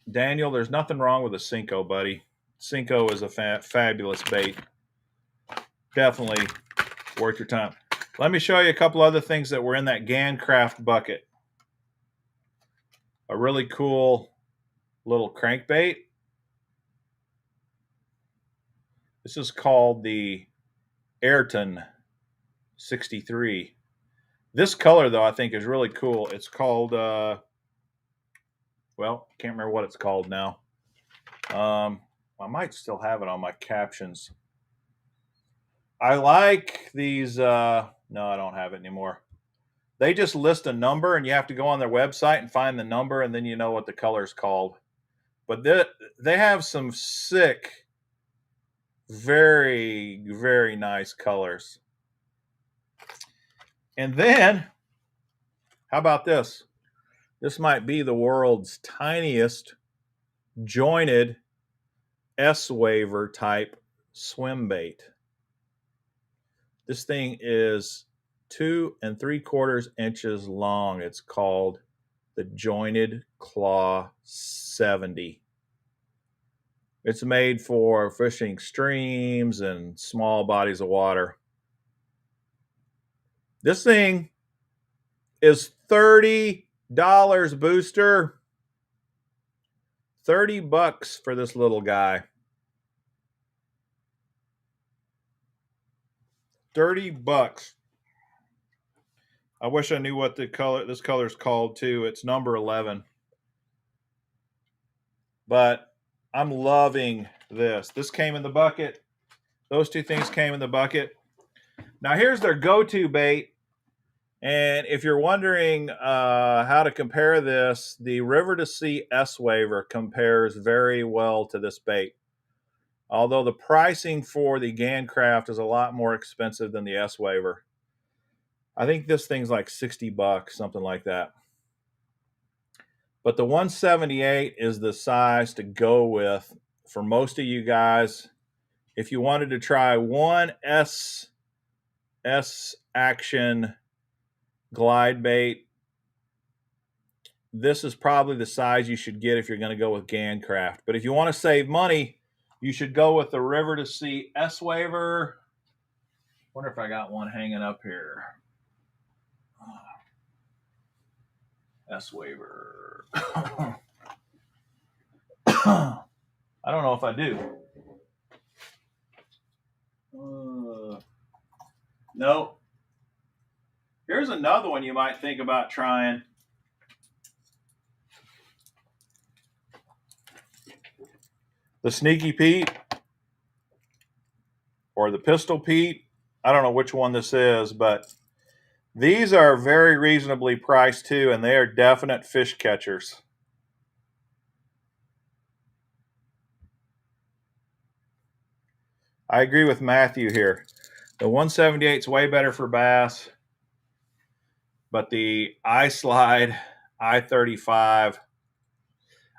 Daniel, there's nothing wrong with a Cinco, buddy. Cinco is a fabulous bait. Definitely worth your time. Let me show you a couple other things that were in that Gancraft bucket. A really cool little crankbait. This is called the Ayrton 63. This color, though, I think is really cool. It's called, well, can't remember what it's called now. I might still have it on my captions. I like these. No, I don't have it anymore. They just list a number, and you have to go on their website and find the number, and then you know what the color is called. But they have some sick, very, very nice colors. And then, how about this? This might be the world's tiniest jointed S-waver type swim bait. This thing is 2 3/4 inches long. It's called the Jointed Claw 70. It's made for fishing streams and small bodies of water. This thing is $30, Booster. $30 for this little guy. $30. I wish I knew what this color is called too. It's number 11. But I'm loving this. This came in the bucket. Those two things came in the bucket. Now here's their go-to bait. And if you're wondering how to compare this, the River to Sea S-Waver compares very well to this bait. Although the pricing for the Gancraft is a lot more expensive than the S-Waver. I think this thing's like $60, something like that. But the 178 is the size to go with for most of you guys. If you wanted to try one S action glide bait, this is probably the size you should get if you're going to go with Gancraft. But if you want to save money, you should go with the River to Sea S-Waver. Wonder if I got one hanging up here. S-Waver. I don't know if I do. No. Here's another one you might think about trying. The Sneaky Pete or the Pistol Pete. I don't know which one this is, but these are very reasonably priced too, and they are definite fish catchers. I agree with Matthew here. The 178 is way better for bass, but the iSlide I-35,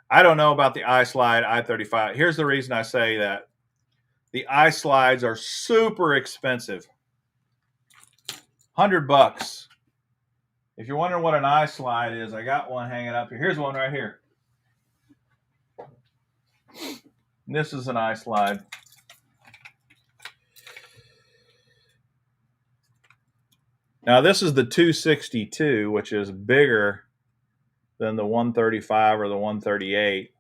I don't know about the iSlide I-35. Here's the reason I say that. The iSlides are super expensive. $100. If you're wondering what an iSlide is, I got one hanging up here. Here's one right here. This is an iSlide. Now this is the 262, which is bigger than the 135 or the 138.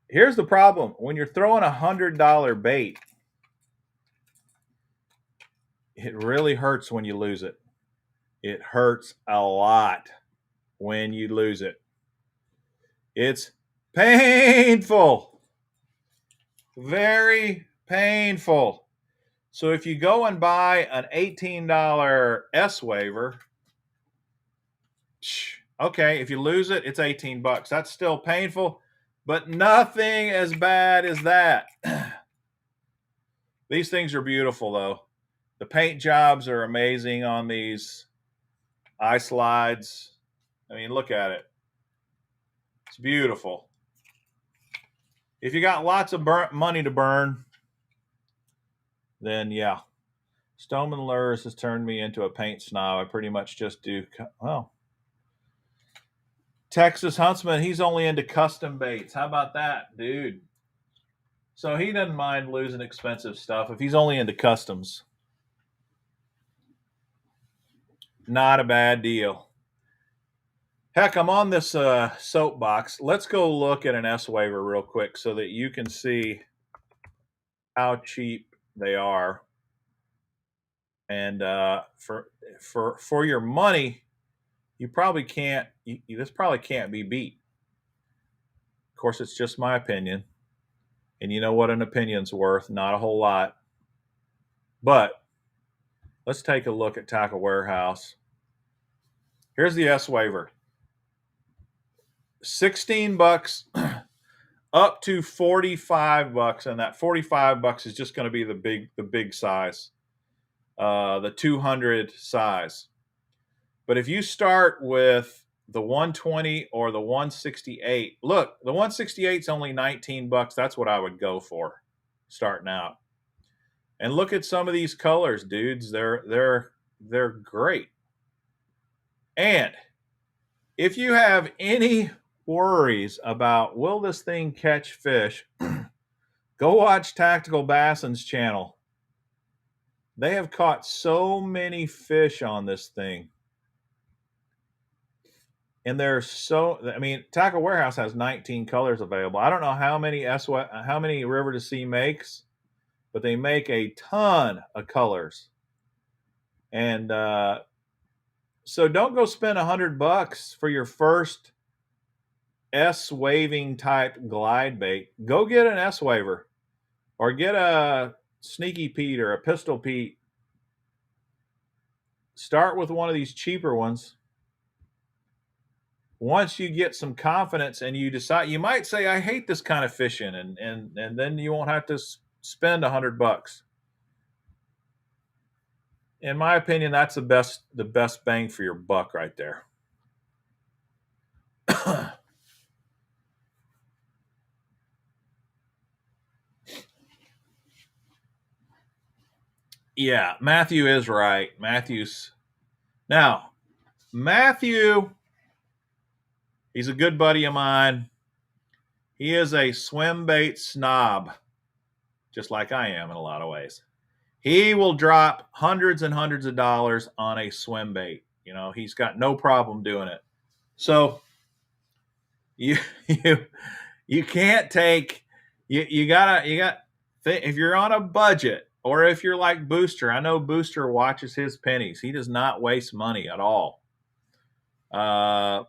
Here's the problem. When you're throwing $100 bait, it really hurts when you lose it. It hurts a lot when you lose it. It's painful. Very painful. So if you go and buy an $18 S waiver, okay, if you lose it, it's 18 bucks. That's still painful, but nothing as bad as that. These things are beautiful, though. The paint jobs are amazing on these eye slides. I mean, look at it. It's beautiful. If you got lots of money to burn, then yeah. Stoneman Lures has turned me into a paint snob. I pretty much just do, well, Texas Huntsman, he's only into custom baits. How about that, dude? So he doesn't mind losing expensive stuff if he's only into customs. Not a bad deal. Heck, I'm on this soapbox. Let's go look at an S waiver real quick so that you can see how cheap they are. And for your money, you probably can't. This probably can't be beat. Of course, it's just my opinion, and you know what an opinion's worth? Not a whole lot. But let's take a look at Tackle Warehouse. Here's the S waiver. 16 bucks up to 45 bucks, and that 45 bucks is just going to be the big size, the 200 size. But if you start with the 120 or the 168, look, the 168 is only 19 bucks. That's what I would go for starting out. And look at some of these colors, dudes. They're great. And if you have any worries about will this thing catch fish, go watch Tactical Basson's channel. They have caught so many fish on this thing. And there's Tackle Warehouse has 19 colors available. I don't know how many River to Sea makes, but they make a ton of colors. And so don't go spend $100 for your first S waving type glide bait. Go get an S waver or get a Sneaky Pete or a Pistol Pete. Start with one of these cheaper ones. Once you get some confidence and you decide, you might say, I hate this kind of fishing, and then you won't have to spend $100. In my opinion, that's the best bang for your buck right there. Yeah, Matthew is right. Matthew, he's a good buddy of mine. He is a swim bait snob, just like I am in a lot of ways. He will drop hundreds and hundreds of dollars on a swim bait. You know, he's got no problem doing it. So you can't take, you got if you're on a budget, or if you're like Booster. I know Booster watches his pennies. He does not waste money at all. The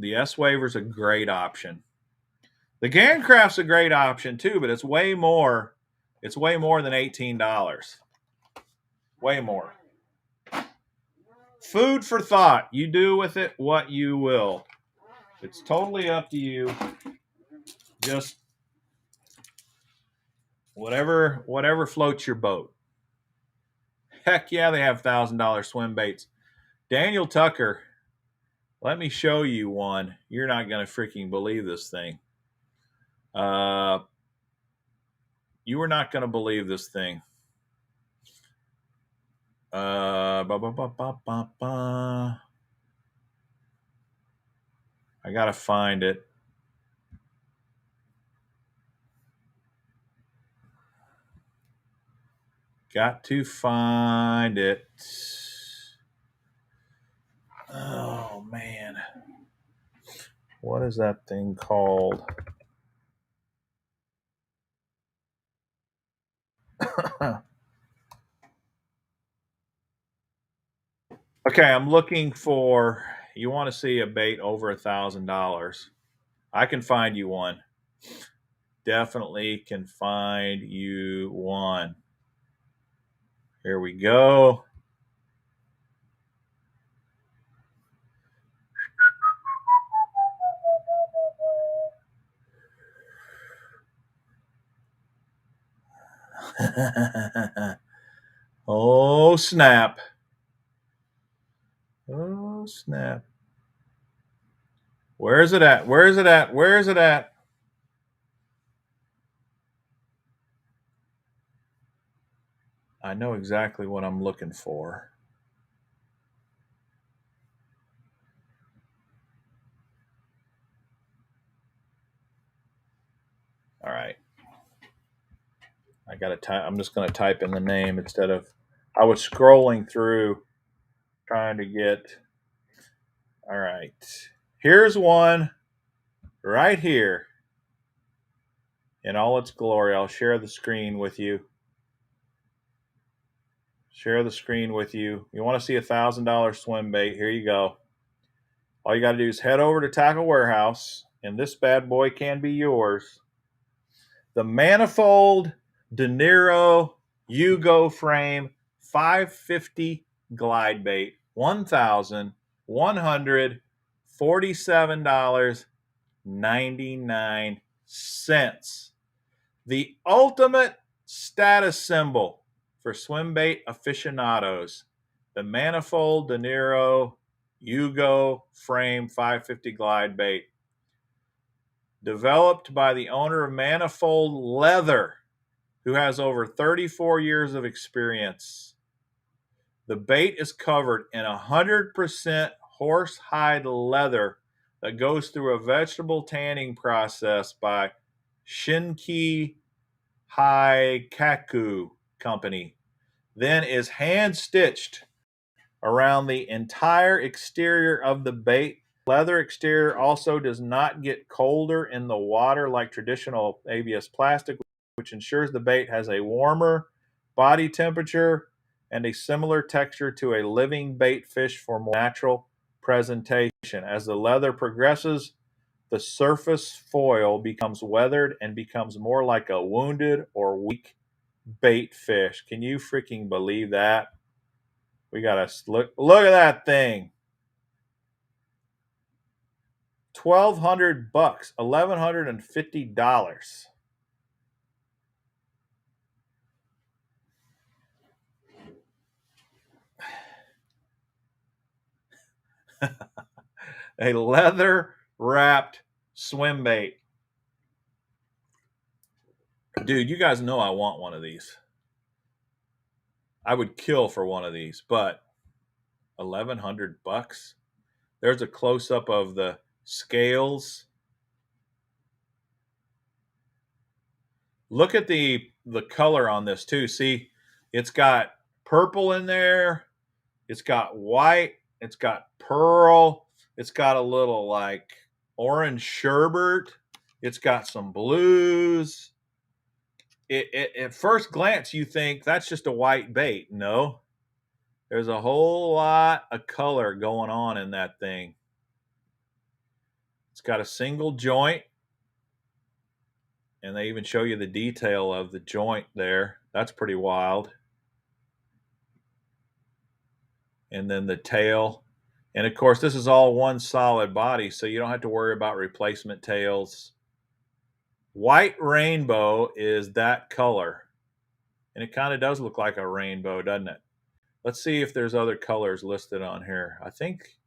S waiver's a great option. The Gancraft's a great option too, but it's way more. It's way more than $18. Way more. Food for thought. You do with it what you will. It's totally up to you. Just whatever floats your boat. Heck yeah, they have $1,000 swim baits. Daniel Tucker, let me show you one. You're not going to freaking believe this thing. You are not going to believe this thing. I got to find it. Got to find it. Oh, man. What is that thing called? Okay, I'm looking for, you want to see a bait over $1,000. I can find you one. Definitely can find you one. Here we go. Oh, snap. Oh, snap. Where is it at? Where is it at? Where is it at? I know exactly what I'm looking for. All right. I got to type. I'm just going to type in the name instead of, I was scrolling through trying to get. All right. Here's one right here in all its glory. I'll share the screen with you. Share the screen with you. You want to see $1,000 swim bait? Here you go. All you got to do is head over to Tackle Warehouse, and this bad boy can be yours. The Manifold De Niro Yugo Frame 550 Glide Bait, $1,147.99. The ultimate status symbol for swim bait aficionados. The Manifold De Niro Yugo Frame 550 Glide Bait. Developed by the owner of Manifold Leather, who has over 34 years of experience. The bait is covered in 100% horsehide leather that goes through a vegetable tanning process by Shinki Haikaku Company, then is hand-stitched around the entire exterior of the bait. Leather exterior also does not get colder in the water like traditional ABS plastic, which ensures the bait has a warmer body temperature and a similar texture to a living bait fish for more natural presentation. As the leather progresses, the surface foil becomes weathered and becomes more like a wounded or weak bait fish. Can you freaking believe that? We got to look at that thing. $1,200, $1,150. A leather wrapped swim bait. Dude, you guys know I want one of these. I would kill for one of these, but $1,100. There's a close up of the scales. Look at the color on this too. See, it's got purple in there. It's got white. It's got pearl. It's got a little like orange sherbet. It's got some blues. At first glance, you think that's just a white bait. No, there's a whole lot of color going on in that thing. It's got a single joint, and they even show you the detail of the joint there. That's pretty wild. And then the tail. And of course, this is all one solid body, so you don't have to worry about replacement tails. White rainbow is that color. And it kind of does look like a rainbow, doesn't it? Let's see if there's other colors listed on here. I think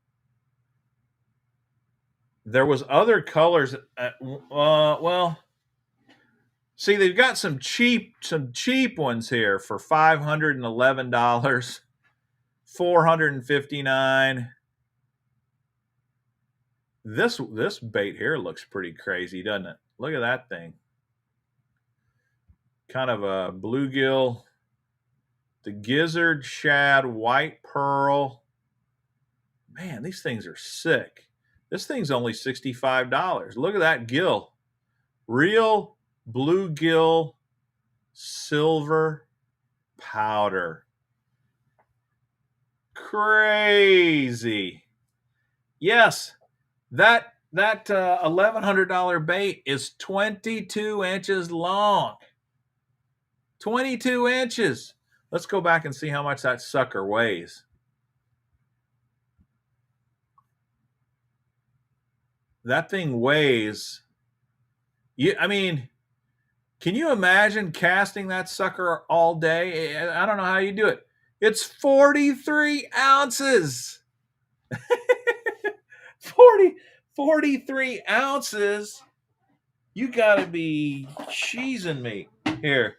there was other colors. Well, see, they've got some cheap ones here for $511, $459. This bait here looks pretty crazy, doesn't it? Look at that thing. Kind of a bluegill. the gizzard shad white pearl. Man, these things are sick. This thing's only $65. Look at that gill. Real bluegill silver powder. Crazy. Yes, that $1,100 bait is 22 inches long. 22 inches. Let's go back and see how much that sucker weighs. That thing weighs, I mean, can you imagine casting that sucker all day? I don't know how you do it. It's 43 ounces. 43 ounces. You gotta be cheesing me. Here.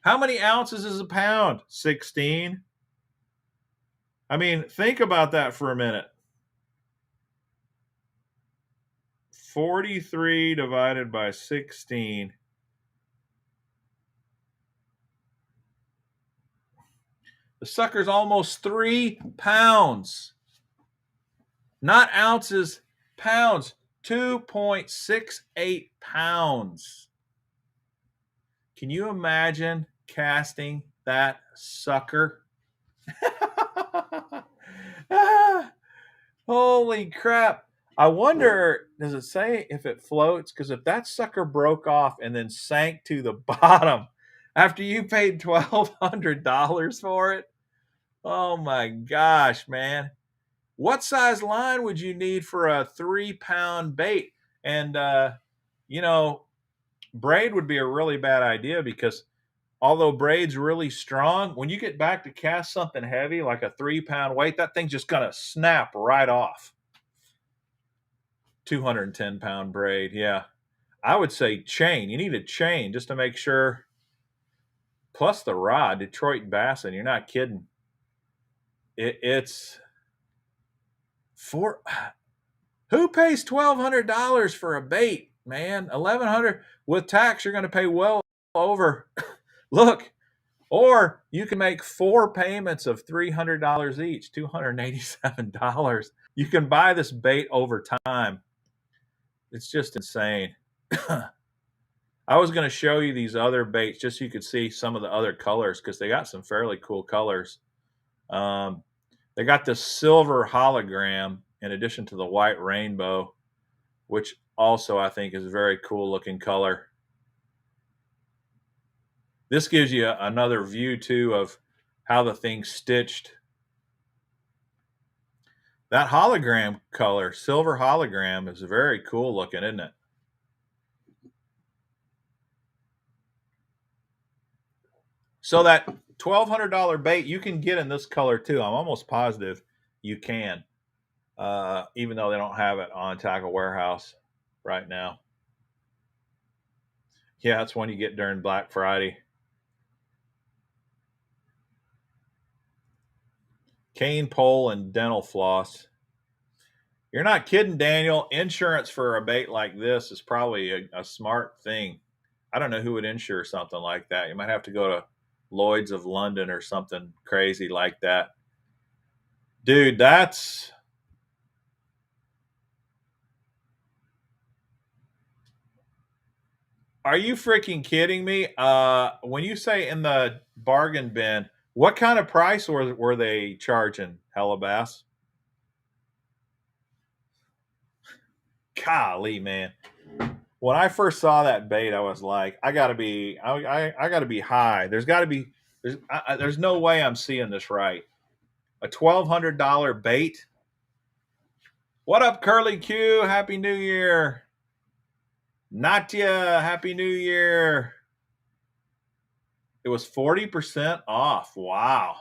How many ounces is a pound? 16. I mean, think about that for a minute. 43 divided by 16. The sucker's almost 3 pounds. Not ounces, pounds. 2.68 pounds. Can you imagine casting that sucker? Holy crap. I wonder, does it say if it floats? Because if that sucker broke off and then sank to the bottom after you paid $1,200 for it, oh my gosh, man. What size line would you need for a 3-pound bait? And, braid would be a really bad idea because although braid's really strong, when you get back to cast something heavy like a 3-pound weight, that thing's just going to snap right off. 210-pound braid, yeah. I would say chain. You need a chain just to make sure. Plus the rod, Detroit Bassin, you're not kidding. It's for who pays $1,200 for a bait, man? $1,100 with tax, you're going to pay well over. Look, or you can make 4 payments of $300 each, $287. You can buy this bait over time. It's just insane. I was going to show you these other baits just so you could see some of the other colors because they got some fairly cool colors. They got this silver hologram in addition to the white rainbow, which also I think is a very cool looking color. This gives you another view too of how the thing's stitched. That hologram color, silver hologram, is very cool looking, isn't it? So that $1,200 bait you can get in this color too. I'm almost positive you can, even though they don't have it on Tackle Warehouse right now. Yeah, that's one you get during Black Friday. Cane pole and dental floss. You're not kidding, Daniel. Insurance for a bait like this is probably a smart thing. I don't know who would insure something like that. You might have to go to Lloyd's of London or something crazy like that. Dude, that's... Are you freaking kidding me? When you say in the bargain bin, what kind of price were they charging, Hellabass? Golly, man. When I first saw that bait, I was like, I gotta be high. There's no way I'm seeing this right. A $1,200 bait. What up, Curly Q? Happy New Year. Natya, Happy New Year. It was 40% off. Wow.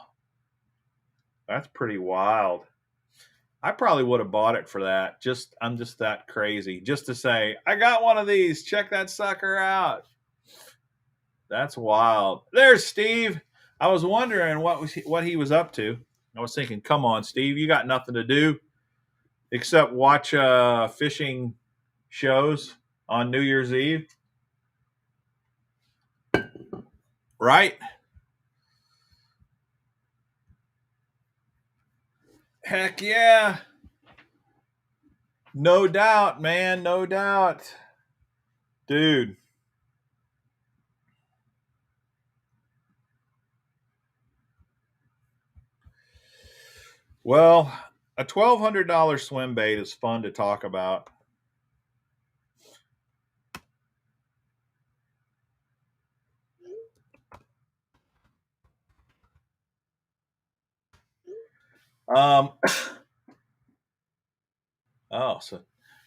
That's pretty wild. I probably would have bought it for that. I'm just that crazy. Just to say, I got one of these. Check that sucker out. That's wild. There's Steve. I was wondering what he was up to. I was thinking, come on, Steve, you got nothing to do except watch fishing shows on New Year's Eve. Right? Heck yeah. No doubt, man. No doubt. Dude. Well, a $1,200 swim bait is fun to talk about. Oh, so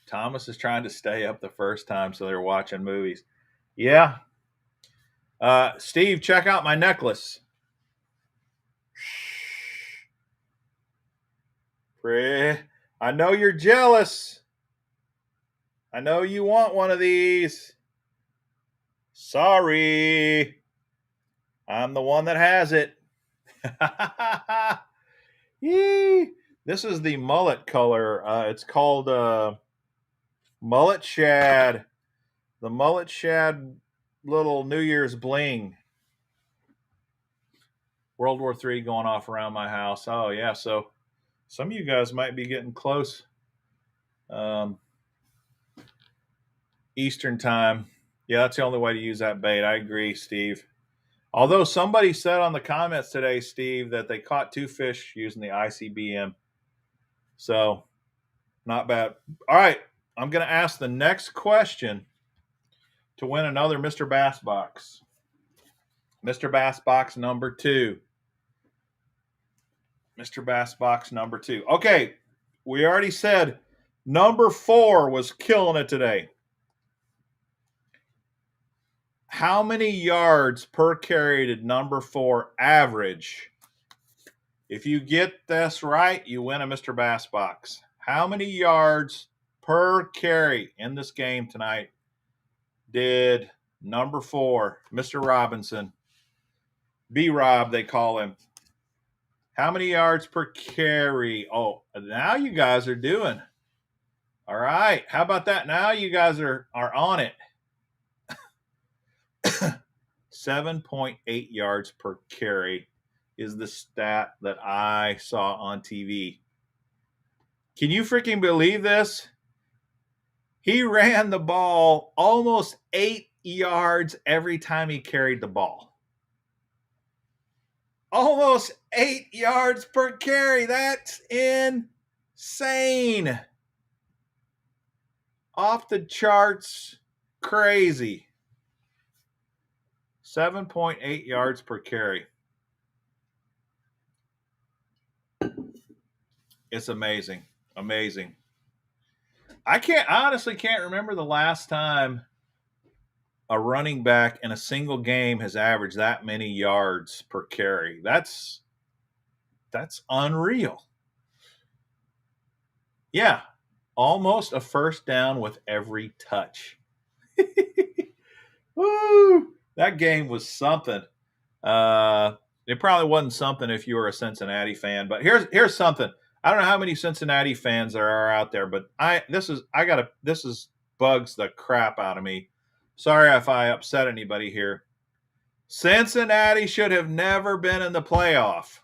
Thomas is trying to stay up the first time, so they're watching movies. Yeah. Steve, check out my necklace. I know you're jealous. I know you want one of these. Sorry. I'm the one that has it. Yee. This is the mullet color. It's called Mullet Shad. The Mullet Shad little New Year's bling. World War III going off around my house. Oh, yeah. So some of you guys might be getting close. Eastern time. Yeah, that's the only way to use that bait. I agree, Steve. Although somebody said on the comments today, Steve, that they caught 2 fish using the ICBM. So, not bad. All right, I'm going to ask the next question to win another Mr. Bass box. Mr. Bass box number 2. Mr. Bass box number 2. Okay, we already said number 4 was killing it today. How many yards per carry did number 4 average? If you get this right, you win a Mr. Bass box. How many yards per carry in this game tonight did number 4, Mr. Robinson, B-Rob, they call him? How many yards per carry? Oh, now you guys are doing. All right. How about that? Now you guys are on it. 7.8 yards per carry is the stat that I saw on TV. Can you freaking believe this? He ran the ball almost 8 yards every time he carried the ball. Almost 8 yards per carry. That's insane. Off the charts. Crazy. 7.8 yards per carry. It's amazing. Amazing. I honestly can't remember the last time a running back in a single game has averaged that many yards per carry. That's unreal. Yeah, almost a first down with every touch. Woo! That game was something. It probably wasn't something if you were a Cincinnati fan, but here's something. I don't know how many Cincinnati fans there are out there, but this bugs the crap out of me. Sorry if I upset anybody here. Cincinnati should have never been in the playoff.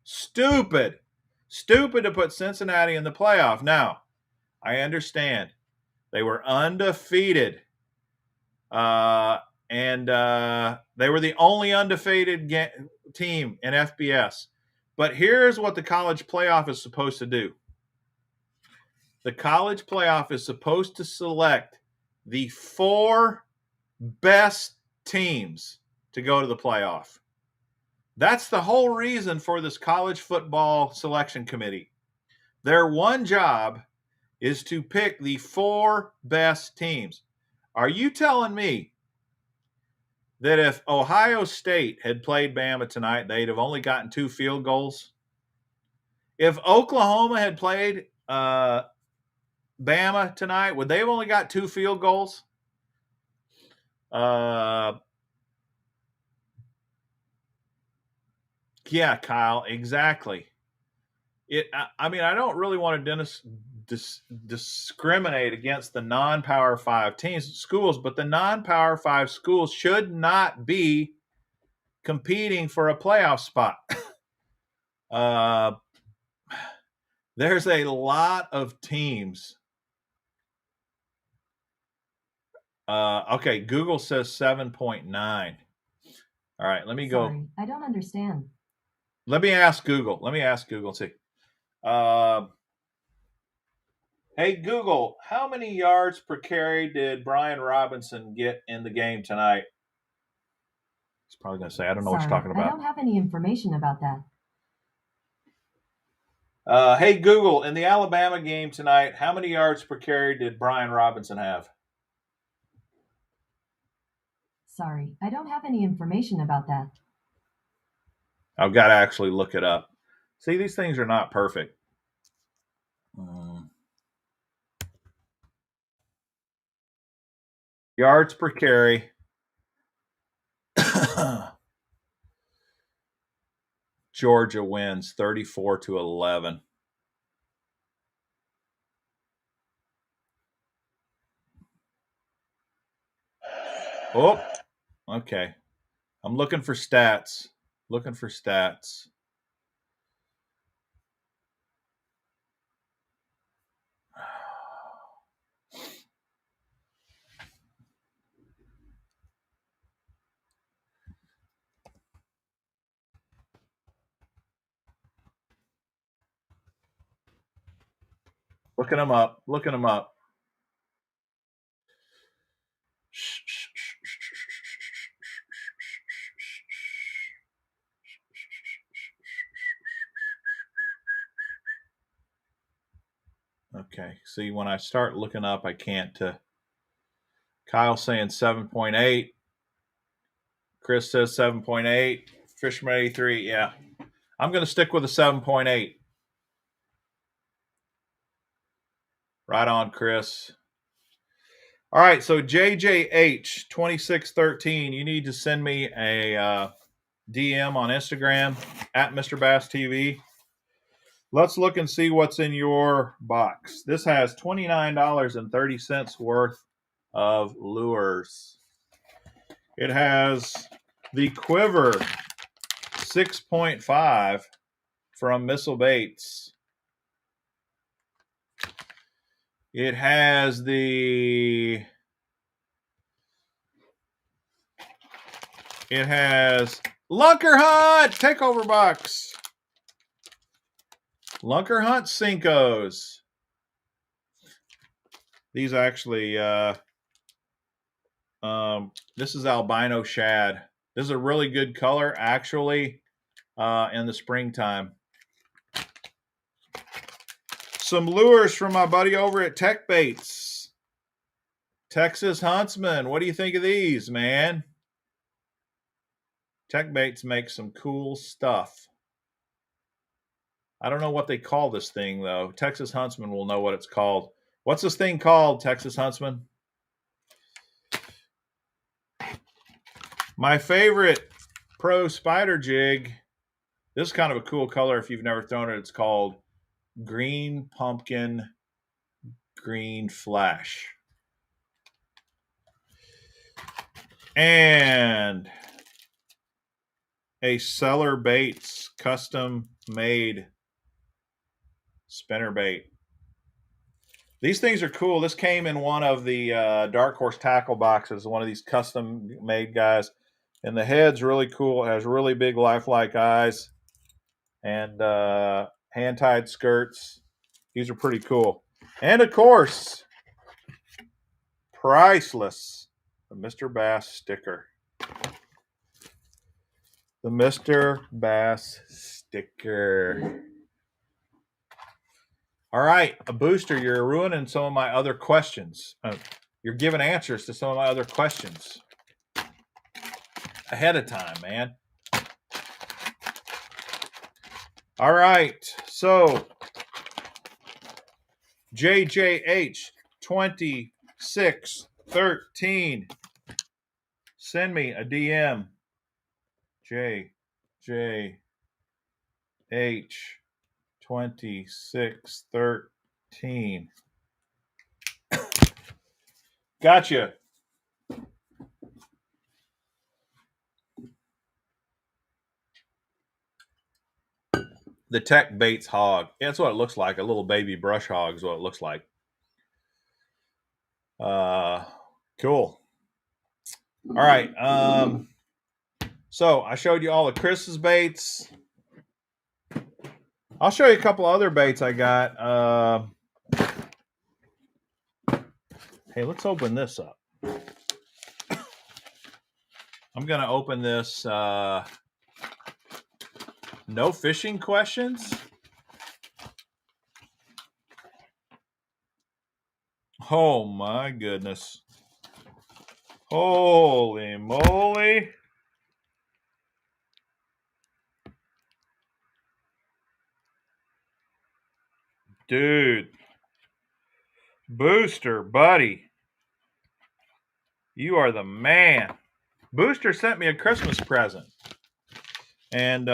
Stupid to put Cincinnati in the playoff. Now, I understand they were undefeated, and they were the only undefeated team in FBS. But here's what the college playoff is supposed to do. The college playoff is supposed to select the 4 best teams to go to the playoff. That's the whole reason for this college football selection committee. Their one job is to pick the 4 best teams. Are you telling me that if Ohio State had played Bama tonight, they'd have only gotten 2 field goals? If Oklahoma had played Bama tonight, would they have only got 2 field goals? Yeah, Kyle, exactly. I mean, I don't really want to discriminate against the non-Power 5 schools, but the non-Power 5 schools should not be competing for a playoff spot. There's a lot of teams. Okay, Google says 7.9. All right, let me go. Sorry, I don't understand. Let me ask Google. Let me ask Google and see. Hey, Google, how many yards per carry did Brian Robinson get in the game tonight? He's probably going to say, I don't know what you're talking about. I don't have any information about that. Hey, Google, in the Alabama game tonight, how many yards per carry did Brian Robinson have? Sorry, I don't have any information about that. I've got to actually look it up. See, these things are not perfect. Yards per carry. Georgia wins 34-11. Oh, okay. I'm looking for stats. Looking for stats. Looking them up. Looking them up. Okay. See, when I start looking up, I can't. Kyle saying 7.8. Chris says 7.8. Fisherman 83. Yeah. I'm going to stick with a 7.8. Right on, Chris. All right. So JJH2613, you need to send me a DM on Instagram at Mr. Bass TV. Let's look and see what's in your box. This has $29.30 worth of lures. It has the Quiver 6.5 from Missile Baits. It has the Lunker Hunt Takeover Box. Lunker Hunt Cincos. These actually, this is albino shad. This is a really good color, actually, in the springtime. Some lures from my buddy over at Chatterbaits. Texas Huntsman. What do you think of these, man? Chatterbaits make some cool stuff. I don't know what they call this thing, though. Texas Huntsman will know what it's called. What's this thing called, Texas Huntsman? My favorite Pro Spider Jig. This is kind of a cool color if you've never thrown it. It's called Green Pumpkin Green Flash. And a Cellar Baits custom made spinnerbait. These things are cool. This came in one of the Dark Horse tackle boxes, one of these custom made guys. And the head's really cool. It has really big lifelike eyes and hand-tied skirts. These are pretty cool. And of course, priceless, the Mr. Bass sticker. The Mr. Bass sticker. All right, a booster, you're ruining some of my other questions. You're giving answers to some of my other questions ahead of time, man. All right, so JJH2613, send me a DM. JJH2613. Gotcha. The Tech Baits hog. Yeah, that's what it looks like. A little baby brush hog is what it looks like. Cool. All right. So I showed you all of Chris's baits. I'll show you a couple other baits I got. Hey, let's open this up. I'm going to open this. No fishing questions. Oh my goodness. Holy moly. Dude. Booster, buddy. You are the man. Booster sent me a Christmas present. And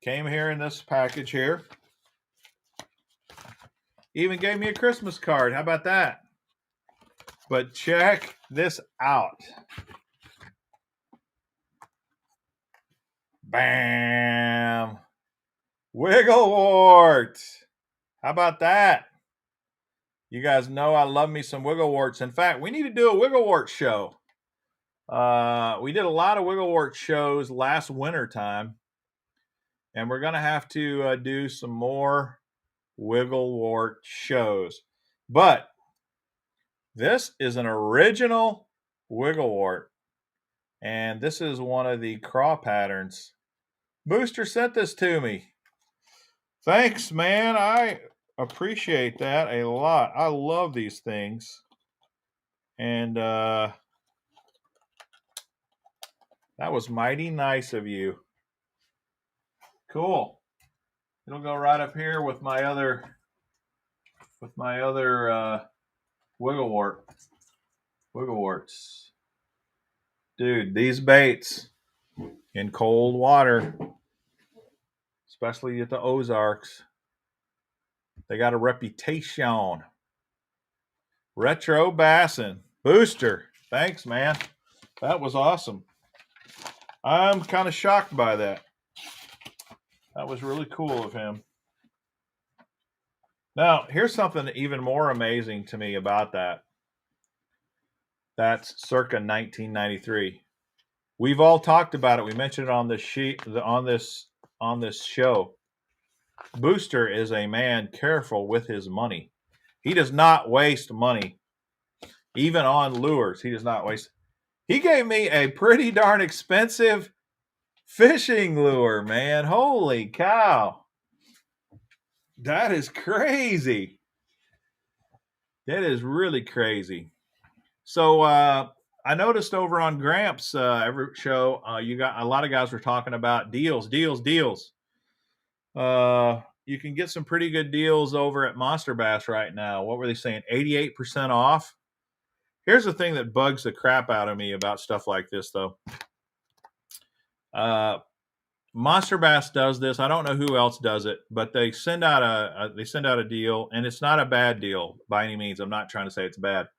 came here in this package here. Even gave me a Christmas card. How about that? But check this out. Bam. Wiggle wart. How about that? You guys know I love me some wiggle warts. In fact, we need to do a wiggle wart show. We did a lot of wiggle wart shows last winter time. And we're going to have to do some more wiggle wart shows. But this is an original wiggle wart. And this is one of the craw patterns. Booster sent this to me. Thanks, man. I appreciate that a lot. I love these things. And that was mighty nice of you. Cool. It'll go right up here with my other wiggle warts. Dude, these baits in cold water, especially at the Ozarks, they got a reputation. Retro Bassin. Booster, thanks, man. That was awesome. I'm kind of shocked by that. That was really cool of him. Now, here's something even more amazing to me about that. That's circa 1993. We've all talked about it. We mentioned it on this sheet, on this show. Booster is a man careful with his money. He does not waste money. Even on lures, he does not waste. He gave me a pretty darn expensive fishing lure, man. Holy cow. That is crazy. That is really crazy. So I noticed over on Gramps every show, you got a lot of guys were talking about deals. You can get some pretty good deals over at Monster Bass right now. What were they saying? 88% off. Here's the thing that bugs the crap out of me about stuff like this, though. Monster Bass does this. I don't know who else does it, but they send out a deal, and it's not a bad deal by any means. I'm not trying to say it's bad,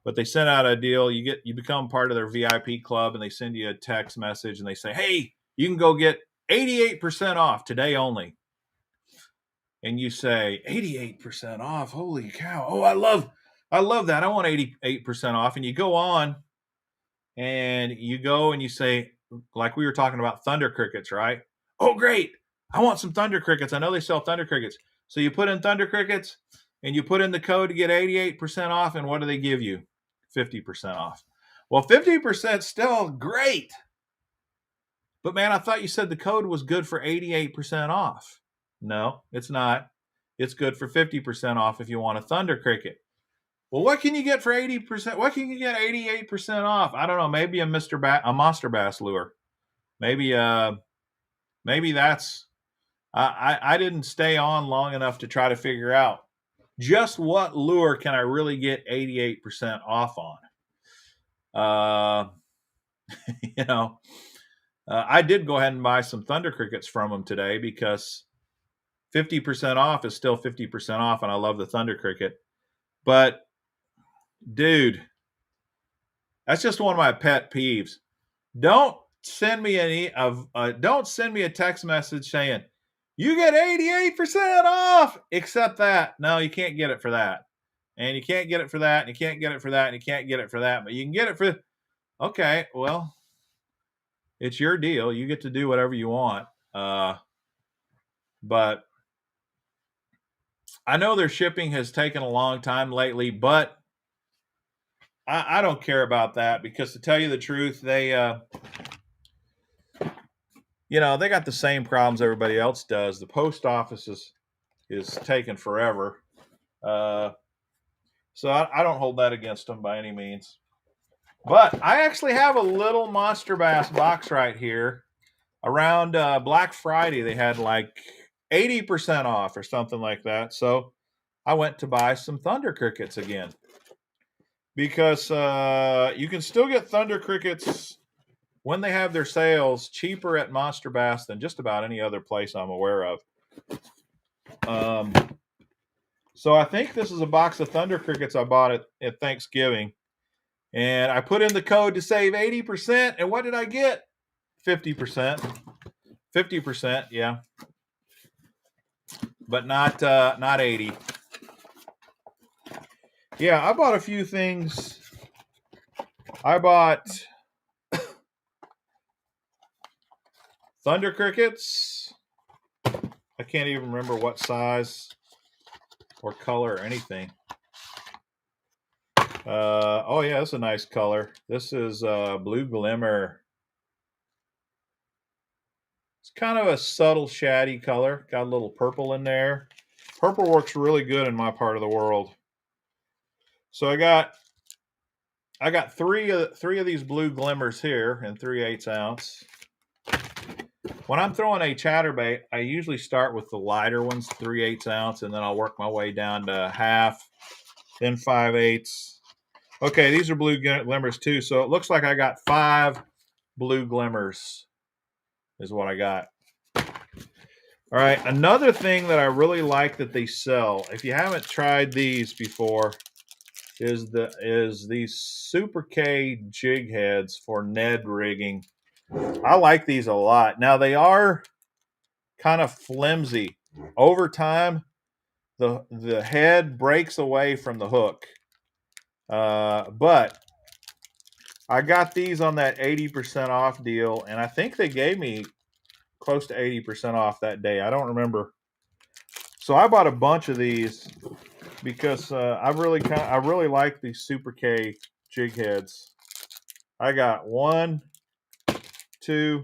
but they send out a deal. You become part of their VIP club, and they send you a text message, and they say, "Hey, you can go get 88% off today only." And you say, 88% off? Holy cow! Oh, I love that. I want 88% off. And you go on, and you say, like we were talking about Thunder Crickets, right? Oh, great. I want some Thunder Crickets. I know they sell Thunder Crickets. So you put in Thunder Crickets and you put in the code to get 88% off. And what do they give you? 50% off. Well, 50% is still great. But man, I thought you said the code was good for 88% off. No, it's not. It's good for 50% off if you want a Thunder Cricket. Well, what can you get for 80%? What can you get 88% off? I don't know. Maybe a Monster Bass lure. Maybe that's. I didn't stay on long enough to try to figure out just what lure can I really get 88% off on. I did go ahead and buy some Thunder Crickets from them today because 50% off is still 50% off, and I love the Thunder Cricket. But dude, that's just one of my pet peeves. Don't send me don't send me a text message saying you get 88% off. Except that, no, you can't get it for that, and you can't get it for that, and you can't get it for that, and you can't get it for that, but you can get it for. Okay, well, it's your deal. You get to do whatever you want. But I know their shipping has taken a long time lately, but I don't care about that because, to tell you the truth, they they got the same problems everybody else does. The post office is taking forever. So I don't hold that against them by any means. But I actually have a little Monster Bass box right here. Around Black Friday, they had like 80% off or something like that. So I went to buy some Thunder Crickets again. Because you can still get Thunder Crickets when they have their sales cheaper at Monster Bass than just about any other place I'm aware of. So I think this is a box of Thunder Crickets I bought at Thanksgiving. And I put in the code to save 80%. And what did I get? 50%. 50%, yeah. But not 80. Yeah, I bought a few things. I bought Thunder Crickets. I can't even remember what size or color or anything. Oh yeah, that's a nice color. This is Blue Glimmer. It's kind of a subtle shady color. Got a little purple in there. Purple works really good in my part of the world. So I got three of these Blue Glimmers here in 3/8 ounce. When I'm throwing a chatterbait, I usually start with the lighter ones, 3/8 ounce, and then I'll work my way down to half, then 5/8. Okay, these are Blue Glimmers too, so it looks like I got 5 Blue Glimmers is what I got. All right, another thing that I really like that they sell, if you haven't tried these before, is these Super K jig heads for Ned rigging. I like these a lot. Now they are kind of flimsy. Over time, the head breaks away from the hook. But I got these on that 80% off deal, and I think they gave me close to 80% off that day. I don't remember. So I bought a bunch of these because I really like these Super K jig heads. I got 1, 2,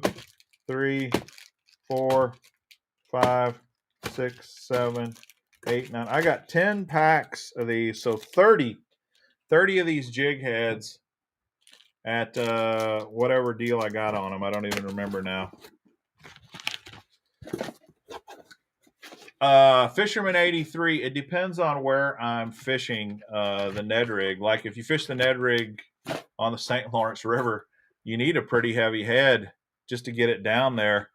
3, 4, 5, 6, 7, 8, 9. I got 10 packs of these, so 30 of these jig heads at whatever deal I got on them. I don't even remember now. Fisherman 83, it depends on where I'm fishing the Ned rig. Like if you fish the Ned rig on the St. Lawrence River, you need a pretty heavy head just to get it down there.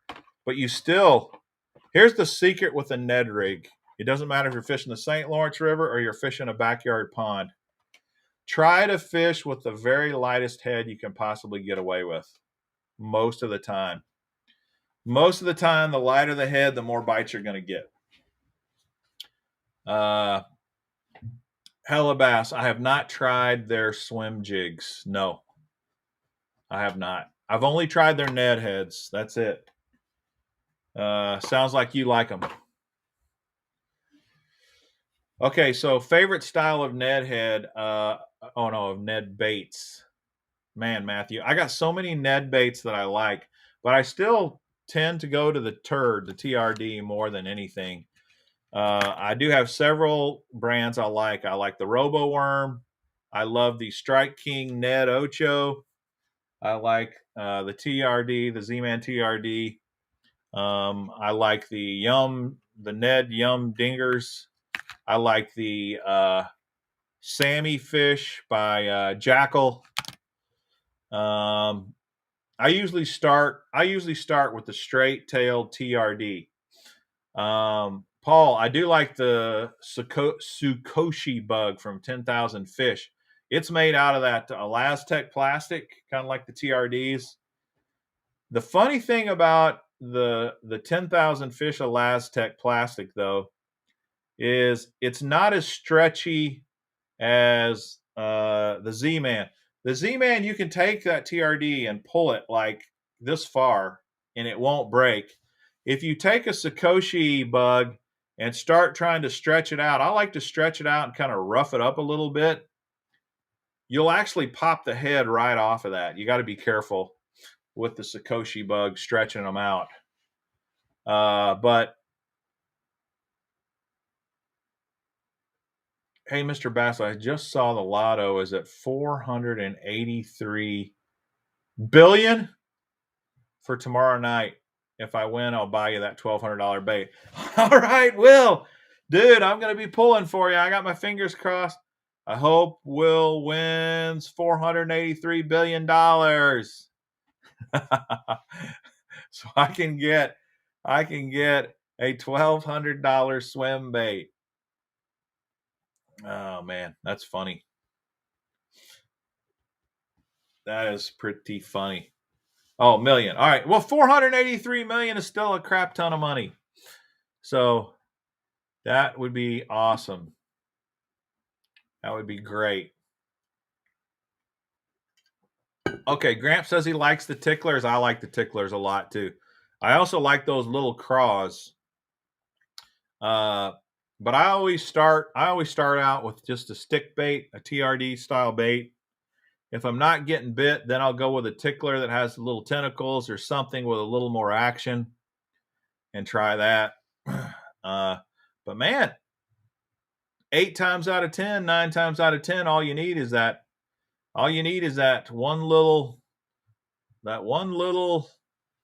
But you still, here's the secret with a Ned rig. It doesn't matter if you're fishing the St. Lawrence River or you're fishing a backyard pond. Try to fish with the very lightest head you can possibly get away with most of the time. Most of the time, the lighter the head, the more bites you're going to get. Hellabass, I have not tried their swim jigs. No, I have not. I've only tried their Ned heads. That's it. Sounds like you like them. Okay, so favorite style of Ned head. Of Ned baits. Man, Matthew, I got so many Ned baits that I like, but I still tend to go to the TRD more than anything. I do have several brands I like. I like the Robo Worm. I love the Strike King Ned Ocho. I like the TRD, the Z-Man TRD. I like the Ned Yum Dingers. I like the Sammy Fish by Jackal. I usually start with the straight-tailed TRD. Paul, I do like the Tsukoshi bug from 10,000 Fish. It's made out of that Elastec plastic, kind of like the TRDs. The funny thing about the 10,000 fish Elastec plastic, though, is it's not as stretchy as the Z-Man. The Z-Man, you can take that TRD and pull it like this far, and it won't break. If you take a Sakoshi bug and start trying to stretch it out, I like to stretch it out and kind of rough it up a little bit. You'll actually pop the head right off of that. You got to be careful with the Sakoshi bug stretching them out. But hey, Mr. Bass, I just saw the lotto is at 483 billion for tomorrow night. If I win, I'll buy you that $1,200 bait. All right, Will. Dude, I'm going to be pulling for you. I got my fingers crossed. I hope Will wins $483 billion. So I can get a $1,200 swim bait. Oh man, that's funny. That is pretty funny. Oh, million. All right. Well, 483 million is still a crap ton of money. So that would be awesome. That would be great. Okay, Gramp says he likes the ticklers. I like the ticklers a lot too. I also like those little craws. But I always start out with just a stick bait, a TRD style bait. If I'm not getting bit, then I'll go with a tickler that has little tentacles or something with a little more action and try that. But man, 8 times out of 10, 9 times out of 10, all you need is that one little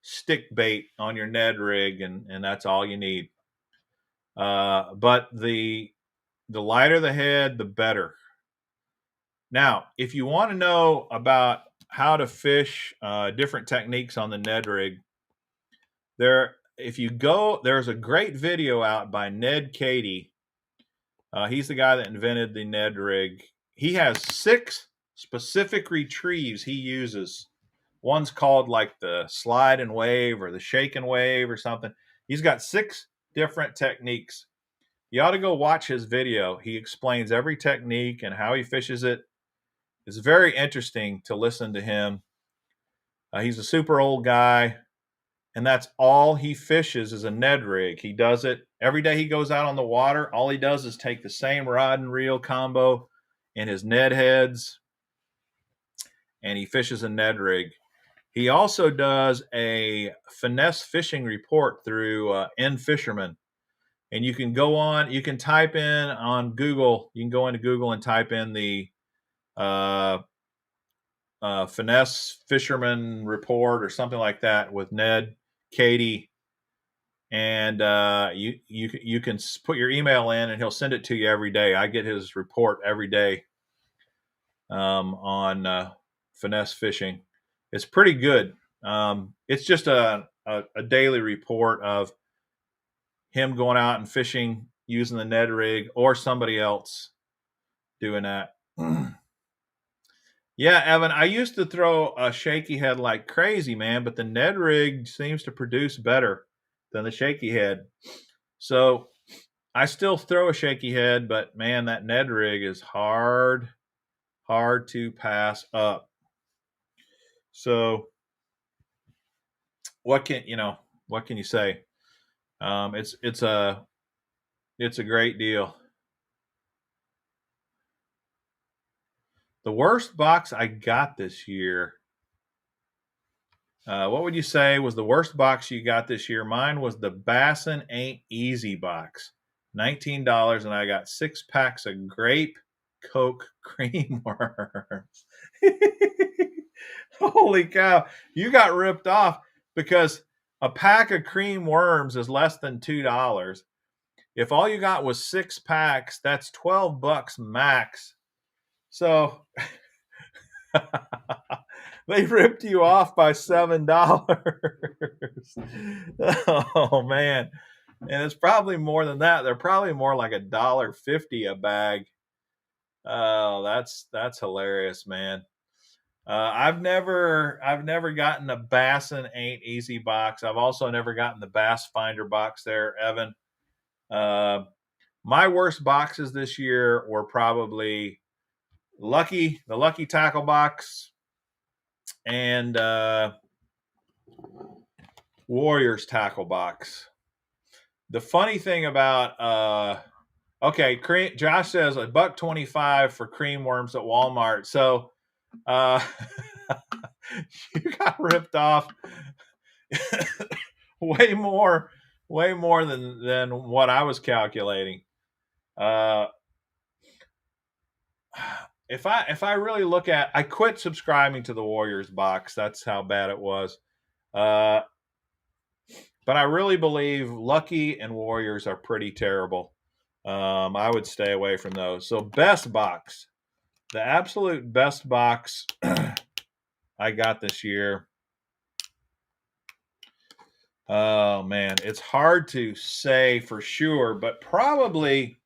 stick bait on your Ned rig, and that's all you need. But the lighter the head, the better. Now, if you want to know about how to fish different techniques on the Ned rig, there's a great video out by Ned Cady. He's the guy that invented the Ned rig. He has 6 specific retrieves he uses. One's called like the slide and wave or the shake and wave or something. He's got 6 different techniques. You ought to go watch his video. He explains every technique and how he fishes it. It's very interesting to listen to him. He's a super old guy, and that's all he fishes is a Ned rig. He does it every day he goes out on the water. All he does is take the same rod and reel combo in his Ned heads, and he fishes a Ned rig. He also does a finesse fishing report through N Fisherman. And you can type in on Google, you can go into Google and type in the finesse fisherman report or something like that with Ned Cady, and you can put your email in and he'll send it to you every day. I get his report every day on finesse fishing. It's pretty good. It's just a daily report of him going out and fishing using the Ned rig or somebody else doing that. Yeah, Evan, I used to throw a shaky head like crazy, man, but the Ned rig seems to produce better than the shaky head. So I still throw a shaky head, but man, that Ned rig is hard to pass up. So what can you say? It's a great deal. The worst box I got this year. What would you say was the worst box you got this year? Mine was the Bassin Ain't Easy box. $19, and I got 6 packs of grape Coke cream worms. Holy cow. You got ripped off because a pack of cream worms is less than $2. If all you got was 6 packs, that's $12 max. So they ripped you off by $7. Oh man. And it's probably more than that. They're probably more like $1.50 a bag. Oh, that's hilarious, man. I've never gotten a Bassin Ain't Easy box. I've also never gotten the Bass Finder box there, Evan. My worst boxes this year were probably the Lucky Tackle box and Warriors Tackle box. The funny thing about Josh says $1.25 for cream worms at Walmart. So you got ripped off way more than what I was calculating. If I really look at, I quit subscribing to the Warriors box. That's how bad it was. But I really believe Lucky and Warriors are pretty terrible. I would stay away from those. So best box, the absolute best box I got this year. Oh man, it's hard to say for sure, but probably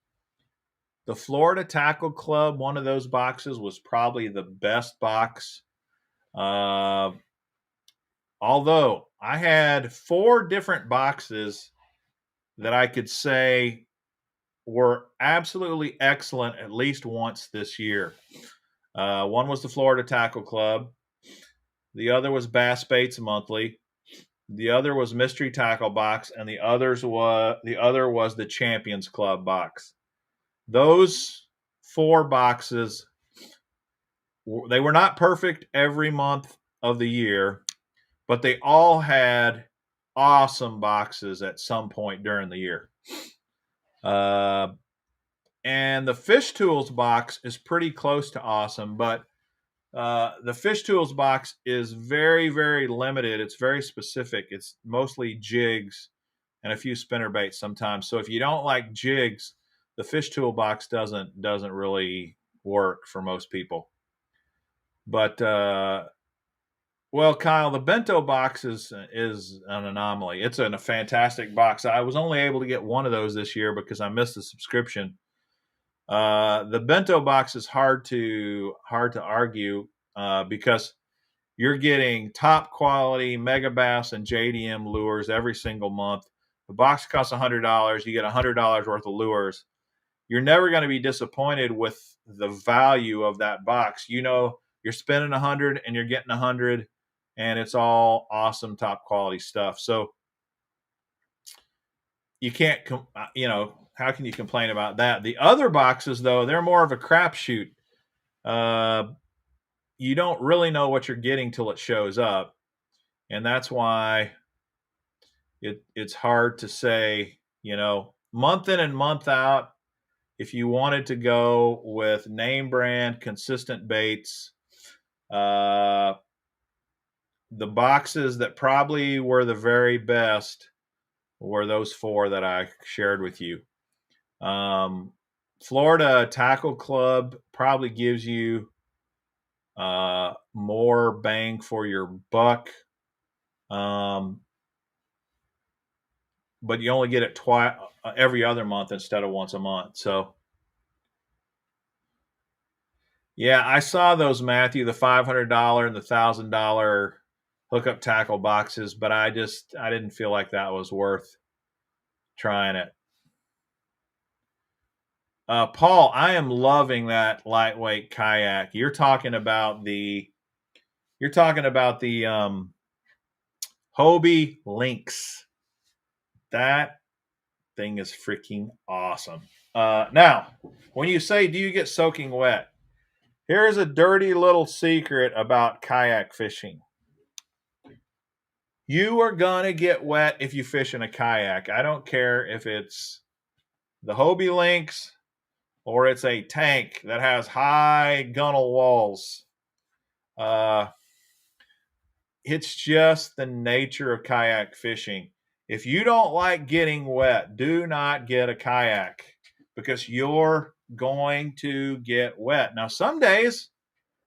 the Florida Tackle Club, one of those boxes was probably the best box. Although I had 4 different boxes that I could say were absolutely excellent at least once this year. One was the Florida Tackle Club. The other was Bass Baits Monthly. The other was Mystery Tackle Box, and the other was the Champions Club box. Those 4 boxes, they were not perfect every month of the year, but they all had awesome boxes at some point during the year. And the Fish Tools box is pretty close to awesome, but the Fish Tools box is very, very limited. It's very specific. It's mostly jigs and a few spinnerbaits sometimes. So if you don't like jigs, the Fish Tool box doesn't really work for most people. But well, Kyle, the Bento box is an anomaly. It's a fantastic box. I was only able to get one of those this year because I missed the subscription. The Bento box is hard to argue because you're getting top quality Megabass and JDM lures every single month. The box costs $100. You get $100 worth of lures. You're never going to be disappointed with the value of that box. You know, you're spending $100 and you're getting $100, and it's all awesome, top quality stuff. So you can't, how can you complain about that? The other boxes, though, they're more of a crapshoot. You don't really know what you're getting till it shows up, and that's why it's hard to say, month in and month out. If you wanted to go with name brand consistent baits, the boxes that probably were the very best were those 4 that I shared with you. Florida Tackle Club probably gives you more bang for your buck. But you only get it every other month instead of once a month. So, yeah, I saw those, Matthew, the $500 and the $1,000 hookup tackle boxes, but I didn't feel like that was worth trying it. Paul, I am loving that lightweight kayak. You're talking about the Hobie Lynx. That thing is freaking awesome. Now, when you say, do you get soaking wet? Here's a dirty little secret about kayak fishing. You are going to get wet if you fish in a kayak. I don't care if it's the Hobie Lynx or it's a tank that has high gunnel walls. It's just the nature of kayak fishing. If you don't like getting wet, do not get a kayak because you're going to get wet. Now, some days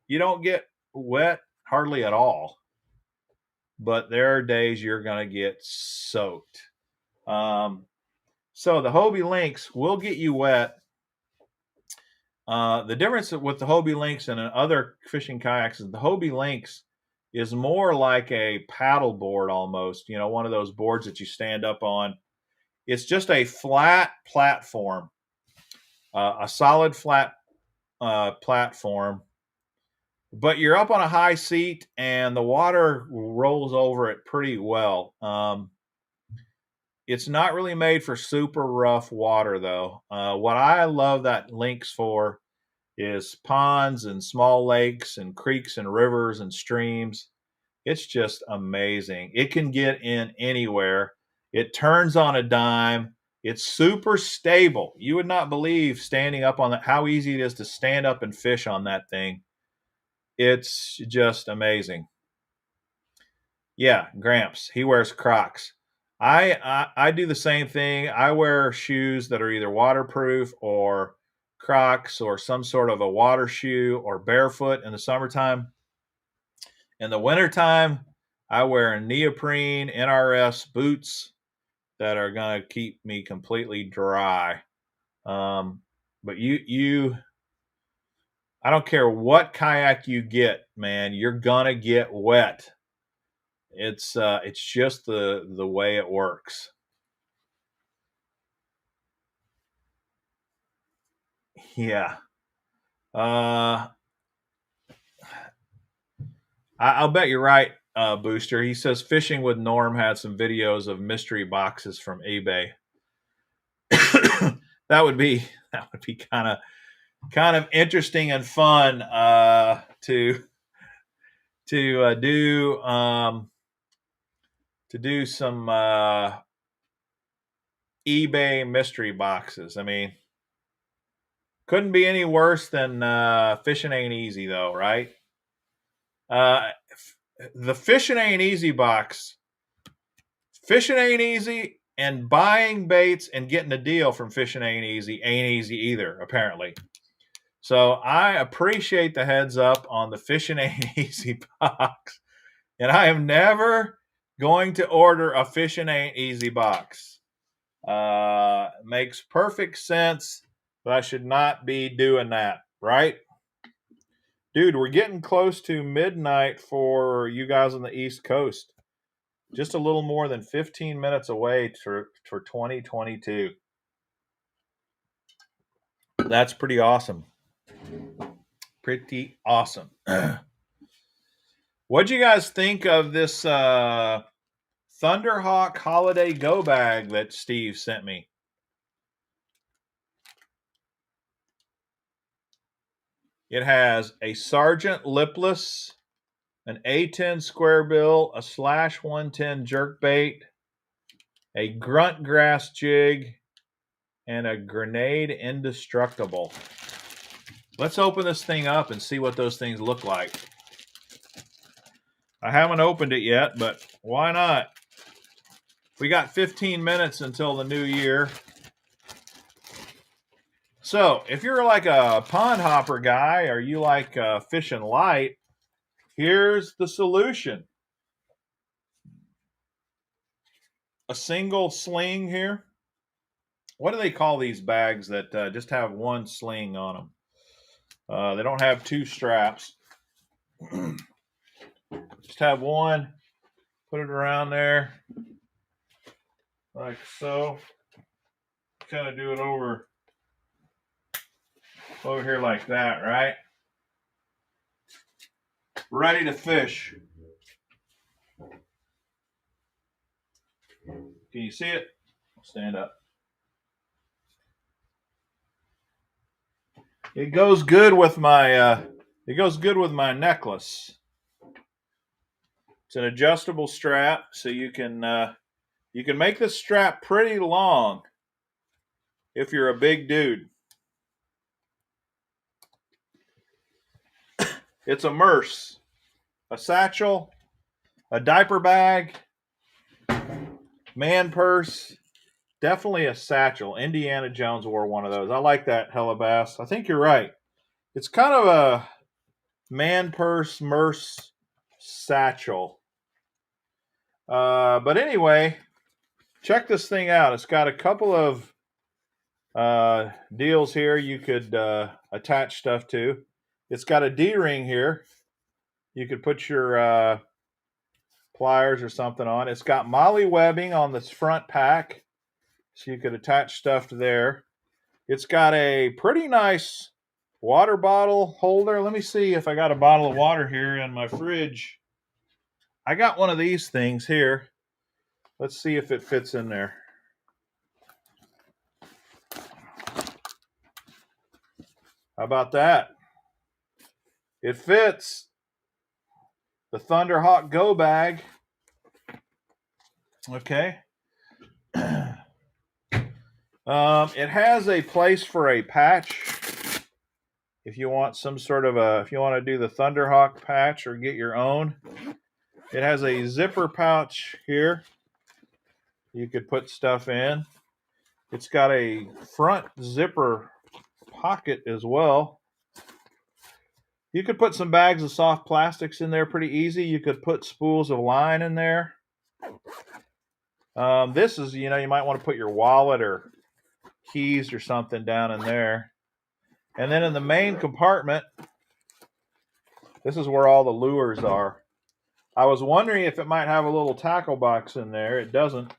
you don't get wet hardly at all, but there are days you're going to get soaked. So the Hobie Lynx will get you wet. The difference with the Hobie Lynx and other fishing kayaks is the Hobie Lynx is more like a paddle board almost, you know, one of those boards that you stand up on. It's just a flat platform, a solid flat platform, but you're up on a high seat and the water rolls over it pretty well. It's not really made for super rough water though. What I love that Lynx for is ponds and small lakes and creeks and rivers and streams. It's just amazing. It can get in anywhere. It turns on a dime. It's super stable. You would not believe standing up on that, how easy it is to stand up and fish on that thing. It's just amazing. Yeah, Gramps, he wears Crocs. I do the same thing. I wear shoes that are either waterproof or Crocs or some sort of a water shoe or barefoot in the summertime. In the wintertime, I wear neoprene NRS boots that are going to keep me completely dry. But I don't care what kayak you get, man, you're going to get wet. It's just the way it works. Yeah. I'll bet you're right, Booster. He says Fishing with Norm had some videos of mystery boxes from eBay. that would be kind of interesting and fun to do some eBay mystery boxes. I mean, couldn't be any worse than Fishing Ain't Easy, though, right? The Fishing Ain't Easy box. Fishing ain't easy, and buying baits and getting a deal from Fishing ain't easy either, apparently. So I appreciate the heads up on the Fishing Ain't Easy box. And I am never going to order a Fishing Ain't Easy box. Makes perfect sense, but I should not be doing that, right? Dude, we're getting close to midnight for you guys on the East Coast. Just a little more than 15 minutes away for 2022. That's pretty awesome. Pretty awesome. What'd you guys think of this Thunderhawk Holiday Go Bag that Steve sent me? It has a Sergeant lipless, an A10 square bill, a /110 jerkbait, a grunt grass jig, and a grenade indestructible. Let's open this thing up and see what those things look like. I haven't opened it yet, but why not? We got 15 minutes until the new year. So if you're like a pond hopper guy or you like fishing light, here's the solution. A single sling here. What do they call these bags that just have one sling on them? They don't have two straps. Just have one. Put it around there like so. Kind of do it over here like that, right? Ready to fish. Can you see it? I'll stand up. It goes good with my necklace. It's an adjustable strap, so you can make this strap pretty long if you're a big dude. It's a merce, a satchel, a diaper bag, man purse, definitely a satchel. Indiana Jones wore one of those. I like that, Hellabass. I think you're right. It's kind of a man purse, merce, satchel. But anyway, check this thing out. It's got a couple of deals here you could attach stuff to. It's got a D-ring here. You could put your pliers or something on. It's got molly webbing on this front pack, so you could attach stuff to there. It's got a pretty nice water bottle holder. Let me see if I got a bottle of water here in my fridge. I got one of these things here. Let's see if it fits in there. How about that? It fits. The Thunderhawk Go bag. Okay. It has a place for a patch. If you want some sort of if you want to do the Thunderhawk patch or get your own. It has a zipper pouch here. You could put stuff in. It's got a front zipper pocket as well. You could put some bags of soft plastics in there pretty easy. You could put spools of line in there. This is, you might want to put your wallet or keys or something down in there. And then in the main compartment, this is where all the lures are. I was wondering if it might have a little tackle box in there. It doesn't.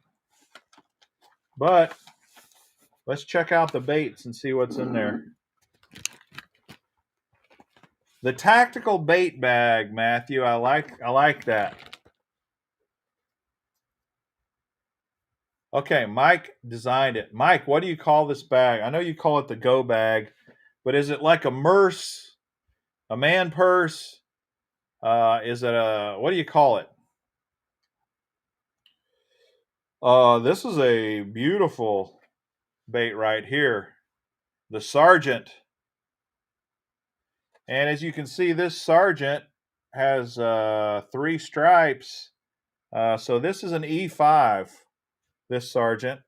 But let's check out the baits and see what's in there. The tactical bait bag, Matthew. I like that. Okay, Mike designed it. Mike, what do you call this bag? I know you call it the Go bag, but is it like a merce, a man purse? Is it what do you call it? This is a beautiful bait right here. The Sergeant. And as you can see, this Sergeant has 3 stripes. So this is an E5, this Sergeant.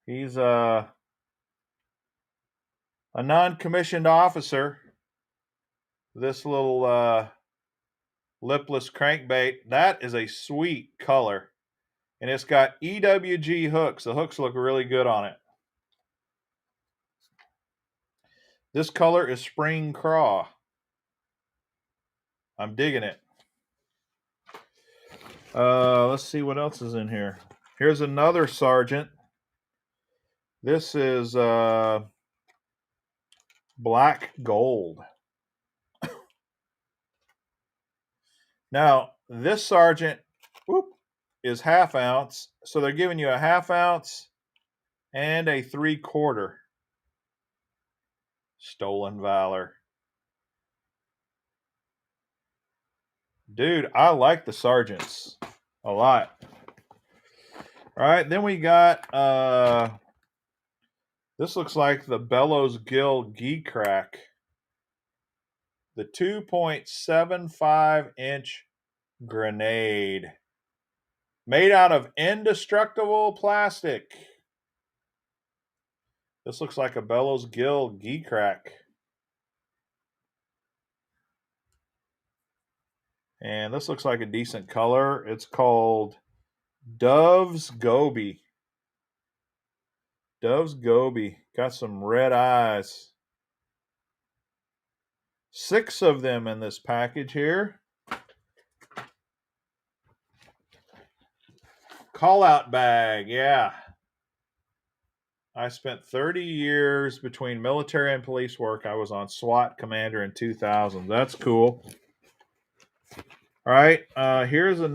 He's a non-commissioned officer. This little lipless crankbait, that is a sweet color. And it's got EWG hooks. The hooks look really good on it. This color is Spring Craw. I'm digging it. Let's see what else is in here. Here's another Sergeant. This is black gold. Now, this Sergeant is 1/2 ounce. So they're giving you a 1/2 ounce and a 3/4. Stolen Valor. Dude, I like the Sergeants a lot. All right, then we got, this looks like the Bellows Gill Gee Crack. The 2.75-inch grenade. Made out of indestructible plastic. This looks like a Bellows Gill Gee Crack. And this looks like a decent color. It's called Dove's Goby. Dove's Goby. Got some red eyes. 6 of them in this package here. Call out bag, yeah. I spent 30 years between military and police work. I was on SWAT commander in 2000. That's cool. All right, here's a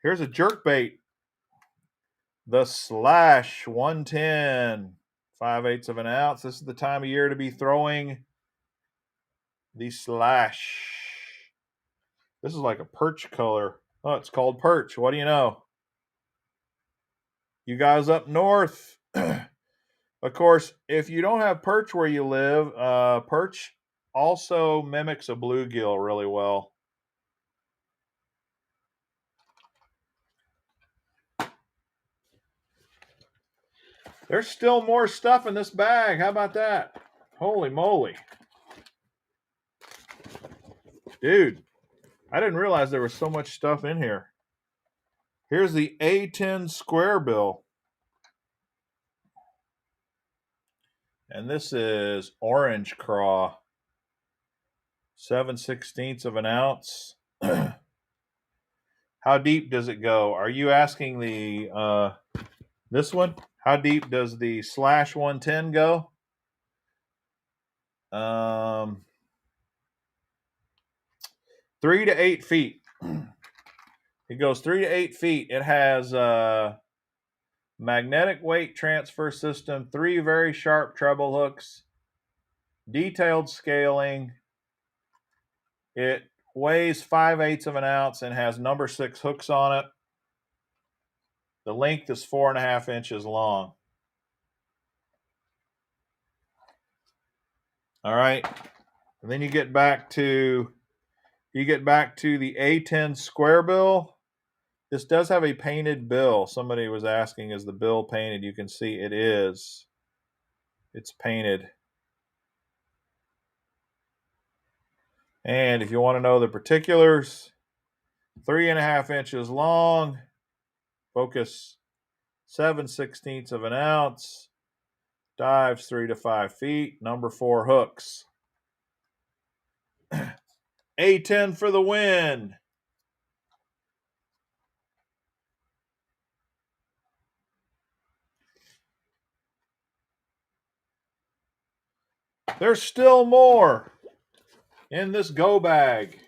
jerkbait. The Slash 110, 5/8 of an ounce. This is the time of year to be throwing the Slash. This is like a perch color. Oh, it's called perch. What do you know? You guys up north. Of course, if you don't have perch where you live, perch also mimics a bluegill really well. There's still more stuff in this bag. How about that? Holy moly. Dude, I didn't realize there was so much stuff in here. Here's the A10 square bill. And this is orange craw, 7/16 of an ounce. How deep does it go? Are you asking the this one? How deep does the slash 110 go? 3 to 8 feet. It goes 3 to 8 feet. It has magnetic weight transfer system, 3 very sharp treble hooks, detailed scaling. It weighs 5/8 of an ounce and has number 6 hooks on it. The length is 4.5 inches long. All right. And then you get back to the A10 square bill. This does have a painted bill. Somebody was asking, is the bill painted? You can see it is. It's painted. And if you want to know the particulars, 3.5 inches long, focus 7/16 of an ounce, dives 3 to 5 feet, number 4 hooks. A10 for the win. There's still more in this go bag.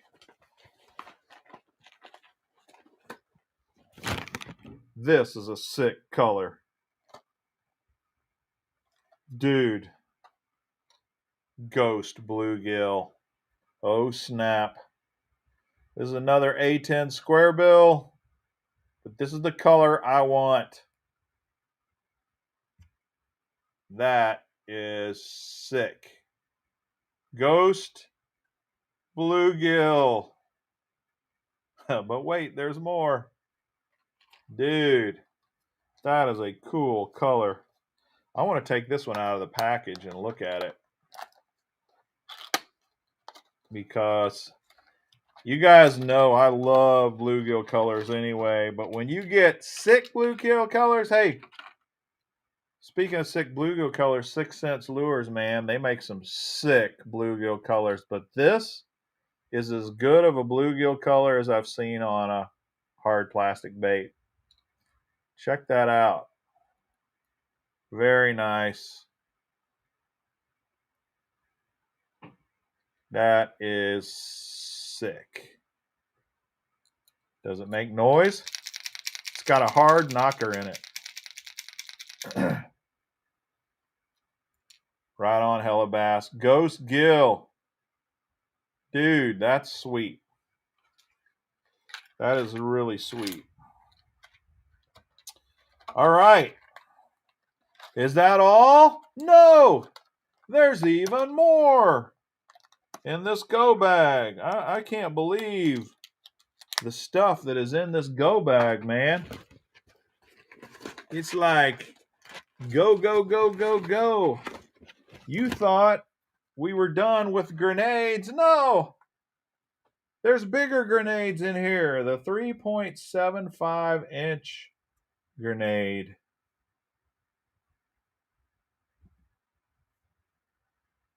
This is a sick color. Dude. Ghost bluegill. Oh snap. This is another A10 square bill, but this is the color I want. That is sick. Ghost bluegill. But wait, there's more. Dude, that is a cool color. I want to take this one out of the package and look at it, because you guys know I love bluegill colors anyway, but when you get sick bluegill colors, hey, speaking of sick bluegill colors, 6 Sense Lures, man, they make some sick bluegill colors, but this is as good of a bluegill color as I've seen on a hard plastic bait. Check that out. Very nice. That is sick. Does it make noise? It's got a hard knocker in it. Right on, Hellabass. Ghost Gill. Dude, that's sweet. That is really sweet. All right. Is that all? No. There's even more in this go bag. I can't believe the stuff that is in this go bag, man. It's like go, go, go, go, go. You thought we were done with grenades. No. There's bigger grenades in here. The 3.75 inch grenade.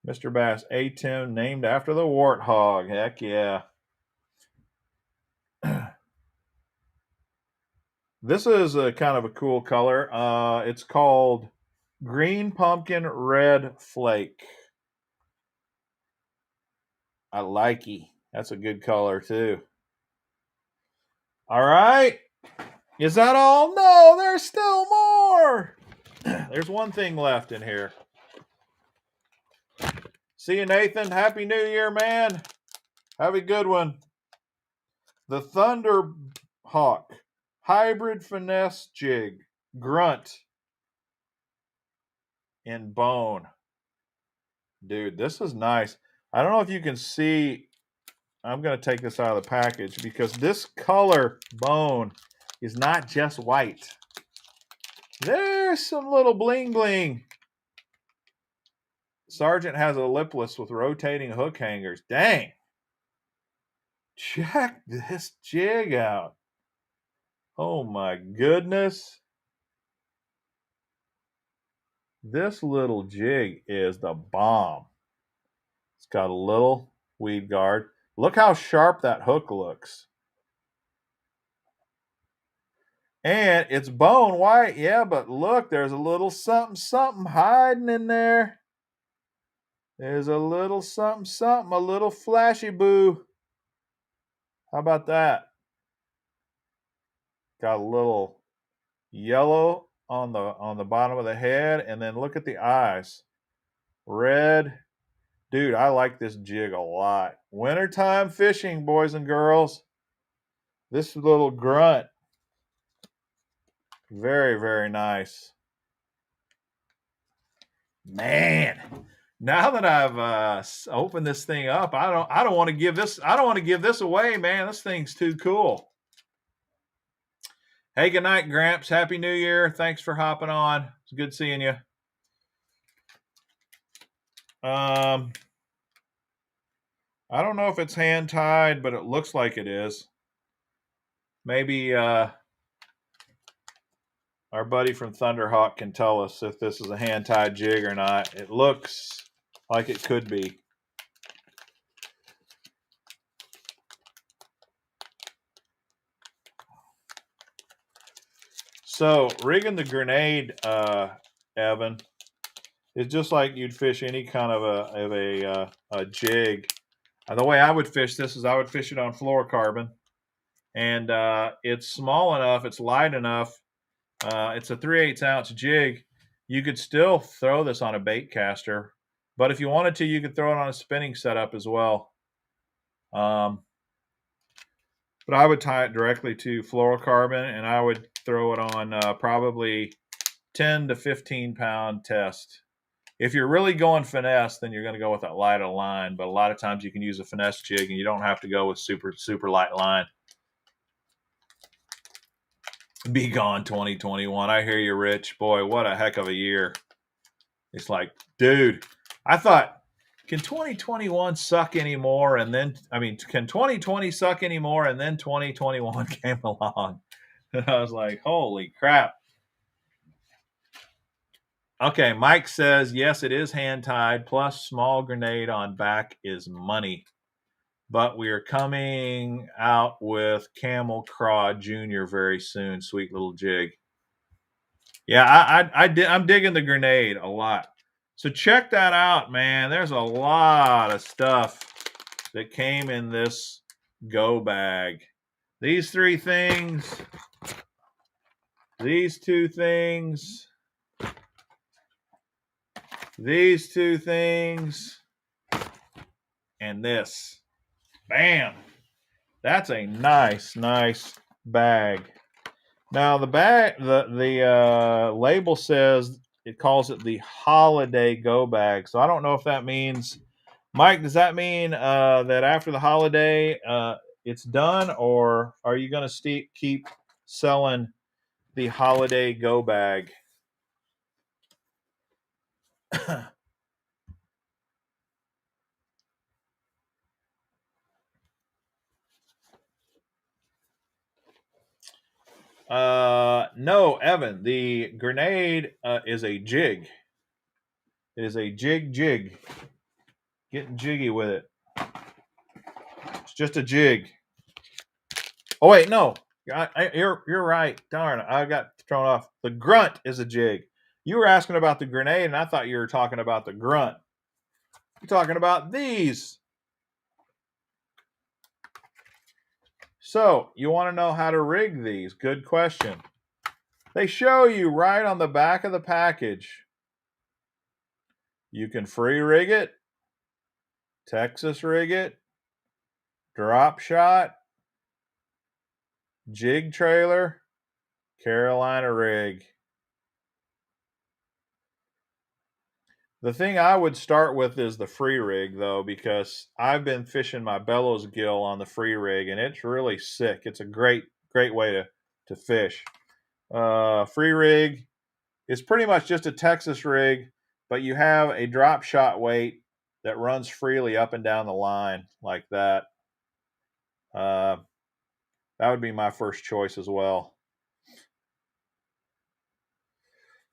Mr. Bass A10 named after the warthog. Heck yeah. This is a kind of a cool color. It's called Green Pumpkin Red Flake. I likey. That's a good color too. All right. Is that all? No, there's still more. There's one thing left in here. See you, Nathan. Happy New Year, man. Have a good one. The Thunderhawk hybrid finesse jig, grunt in bone. Dude, this is nice. I don't know if you can see. I'm going to take this out of the package because this color bone is not just white. There's some little bling bling. Sergeant has a lipless with rotating hook hangers. Dang. Check this jig out. Oh my goodness. This little jig is the bomb. It's got a little weed guard. Look how sharp that hook looks. And it's bone white, yeah, but look, there's a little something hiding in there. There's a little something, a little flashy boo. How about that? Got a little yellow on the bottom of the head, and then look at the eyes. Red. Dude, I like this jig a lot. Wintertime fishing, boys and girls. This little grunt. Very, very nice. Man, now that I've opened this thing up, I don't want to give this away, man. This thing's too cool. Hey, good night, Gramps. Happy New Year. Thanks for hopping on. It's good seeing you. I don't know if it's hand tied, but it looks like it is. Maybe our buddy from Thunderhawk can tell us if this is a hand tied jig or not. It looks like it could be. So rigging the grenade, Evan, is just like you'd fish any kind of a jig. The way I would fish this is I would fish it on fluorocarbon, and it's small enough, it's light enough. It's a 3/8 ounce jig. You could still throw this on a bait caster, but if you wanted to, you could throw it on a spinning setup as well. But I would tie it directly to fluorocarbon, and I would throw it on probably 10 to 15 pound test. If you're really going finesse, then you're going to go with that lighter line. But a lot of times you can use a finesse jig, and you don't have to go with super light line. Be gone 2021. I hear you, Rich. Boy, what a heck of a year. It's like, dude, I thought, can 2021 suck anymore? And then, can 2020 suck anymore? And then 2021 came along. And I was like, holy crap. Okay, Mike says, yes, it is hand-tied, plus small grenade on back is money. But we are coming out with Camel Craw Jr. very soon. Sweet little jig. Yeah, I'm digging the grenade a lot. So check that out, man. There's a lot of stuff that came in this go bag. These 3 things, these 2 things, these 2 things, and this. Bam. That's a nice bag. Now the bag, the label says it calls it the holiday go bag. So I don't know if that means, Mike, does that mean that after the holiday it's done, or are you going to keep selling the holiday go bag? No, Evan, the grenade is a jig. It is a jig. Getting jiggy with it. It's just a jig. Oh wait, no, you're right. Darn, I got thrown off. The grunt is a jig. You were asking about the grenade, and I thought you were talking about the grunt. You're talking about these. So you want to know how to rig these? Good question. They show you right on the back of the package. You can free rig it, Texas rig it, drop shot, jig trailer, Carolina rig. The thing I would start with is the free rig, though, because I've been fishing my bellows gill on the free rig, and it's really sick. It's a great way to fish. Free rig is pretty much just a Texas rig, but you have a drop shot weight that runs freely up and down the line like that. That would be my first choice as well.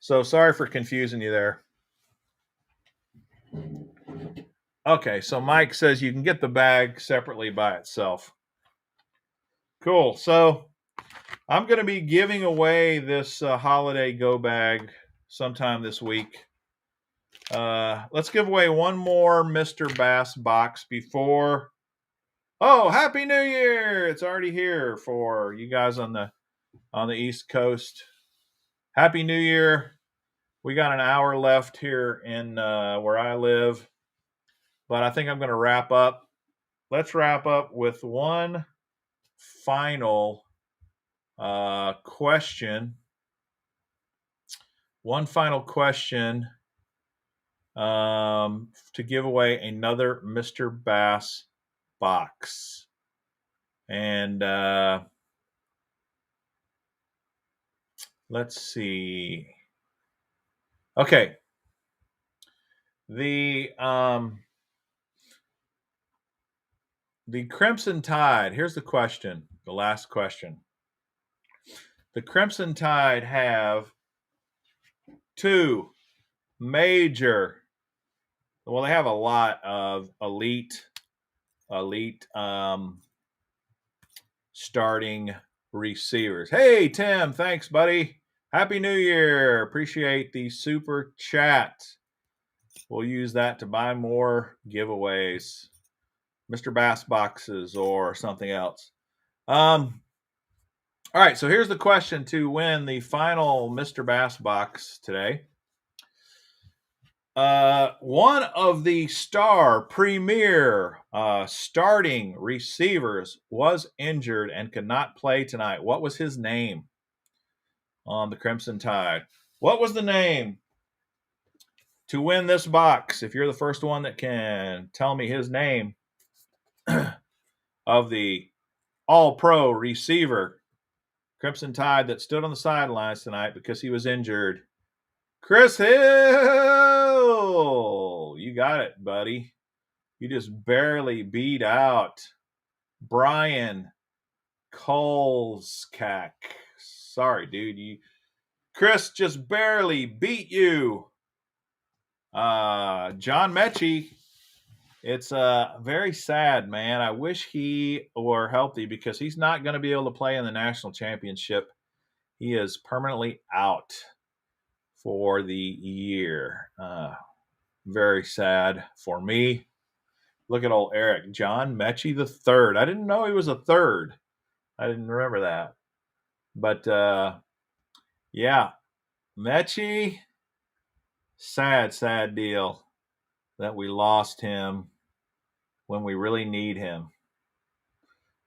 So sorry for confusing you there. Okay, so Mike says you can get the bag separately by itself. Cool. So I'm going to be giving away this holiday go bag sometime this week. Let's give away one more Mr. Bass box before. Oh, Happy New Year! It's already here for you guys on the East Coast. Happy New Year! We got an hour left here in where I live, but I think I'm going to wrap up. Let's wrap up with one final question. One final question to give away another Mr. Bass box. And let's see. Okay. The Crimson Tide, here's the question, the last question. The Crimson Tide have two major, well, they have a lot of elite starting receivers. Hey, Tim, thanks, buddy. Happy New Year. Appreciate the super chat. We'll use that to buy more giveaways, Mr. Bass boxes or something else. All right, so here's the question to win the final Mr. Bass box today. One of the star premier starting receivers was injured and could not play tonight. What was his name on the Crimson Tide? What was the name to win this box? If you're the first one that can tell me his name of the all-pro receiver, Crimson Tide, that stood on the sidelines tonight because he was injured. Chris Hill! You got it, buddy. You just barely beat out Brian Kolskak. Sorry, dude. Chris just barely beat you. John Mechie. It's very sad, man. I wish he were healthy because he's not going to be able to play in the national championship. He is permanently out for the year. Very sad for me. Look at old Eric. John Mechie the third. I didn't know he was a third. I didn't remember that. But, yeah. Mechie, sad deal that we lost him when we really need him.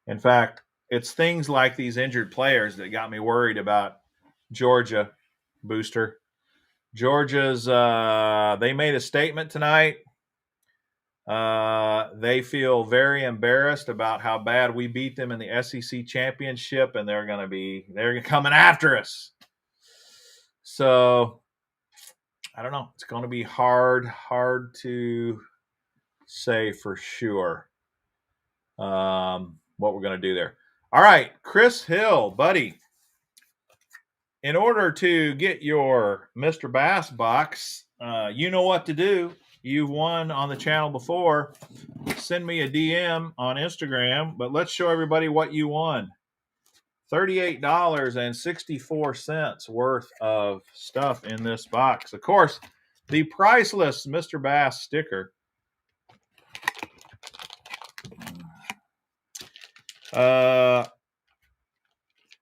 In fact, it's things like these injured players that got me worried about Georgia, Booster. Georgia's, they made a statement tonight. They feel very embarrassed about how bad we beat them in the SEC championship, and they're coming after us. So I don't know. It's going to be hard to say for sure what we're going to do there. All right, Chris Hill, buddy. In order to get your Mr. Bass box, you know what to do. You've won on the channel before. Send me a DM on Instagram, but let's show everybody what you won. $38.64 worth of stuff in this box. Of course, the priceless Mr. Bass sticker.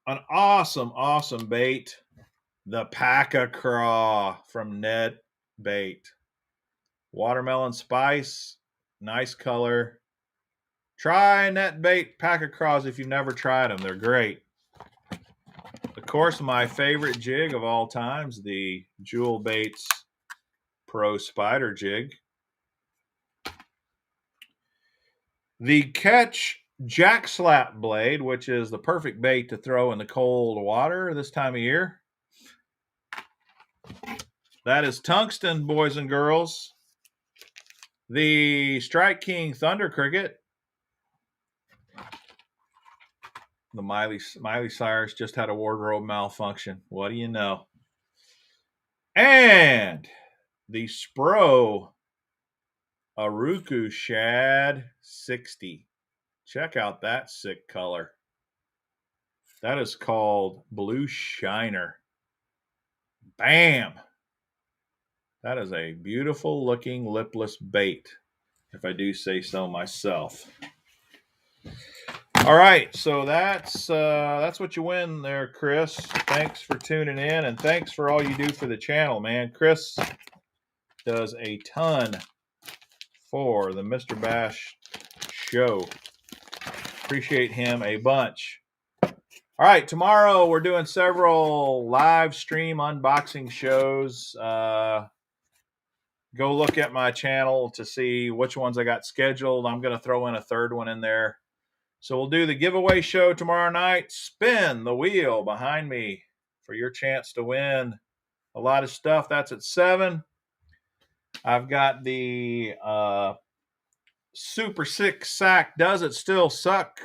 An awesome bait. The Pack-a-Craw from Net Bait. Watermelon spice. Nice color. Try Net Bait Pack-a-Craws if you've never tried them. They're great. Of course, my favorite jig of all times, the Jewel Baits Pro Spider Jig. The Catch Jack Slap Blade, which is the perfect bait to throw in the cold water this time of year. That is tungsten, boys and girls. The Strike King Thunder Cricket. The Miley Cyrus just had a wardrobe malfunction. What do you know? And the Spur Aruku Shad 60. Check out that sick color. That is called Blue Shiner. Bam! That is a beautiful looking lipless bait, if I do say so myself. All right, so that's what you win there, Chris. Thanks for tuning in, and thanks for all you do for the channel, man. Chris does a ton for the Mr. Bash show. Appreciate him a bunch. All right, tomorrow we're doing several live stream unboxing shows. Go look at my channel to see which ones I got scheduled. I'm going to throw in a third one in there. So we'll do the giveaway show tomorrow night. Spin the wheel behind me for your chance to win a lot of stuff. That's at 7. I've got the Super 6 Sack Does It Still Suck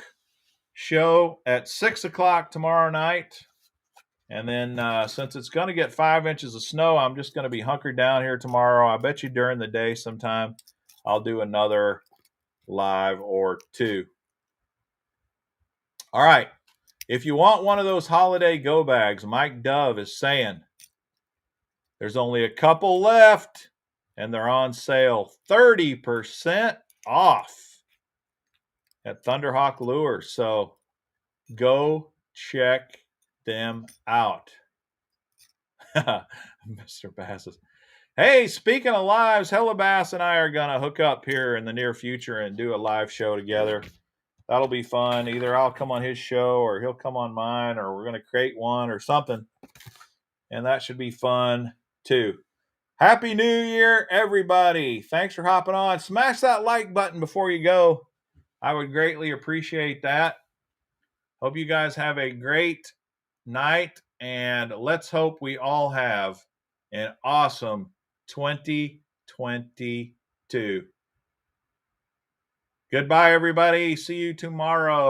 show at 6 o'clock tomorrow night. And then since it's going to get 5 inches of snow, I'm just going to be hunkered down here tomorrow. I bet you during the day sometime I'll do another live or two. All right. If you want one of those holiday go bags, Mike Dove is saying there's only a couple left and they're on sale 30% off at Thunderhawk Lures. So go check them out. Mr. Bass's. Hey, speaking of lives, Hellabass and I are going to hook up here in the near future and do a live show together. That'll be fun. Either I'll come on his show or he'll come on mine, or we're going to create one or something. And that should be fun too. Happy New Year, everybody. Thanks for hopping on. Smash that like button before you go. I would greatly appreciate that. Hope you guys have a great night, and let's hope we all have an awesome 2022. Goodbye, everybody. See you tomorrow.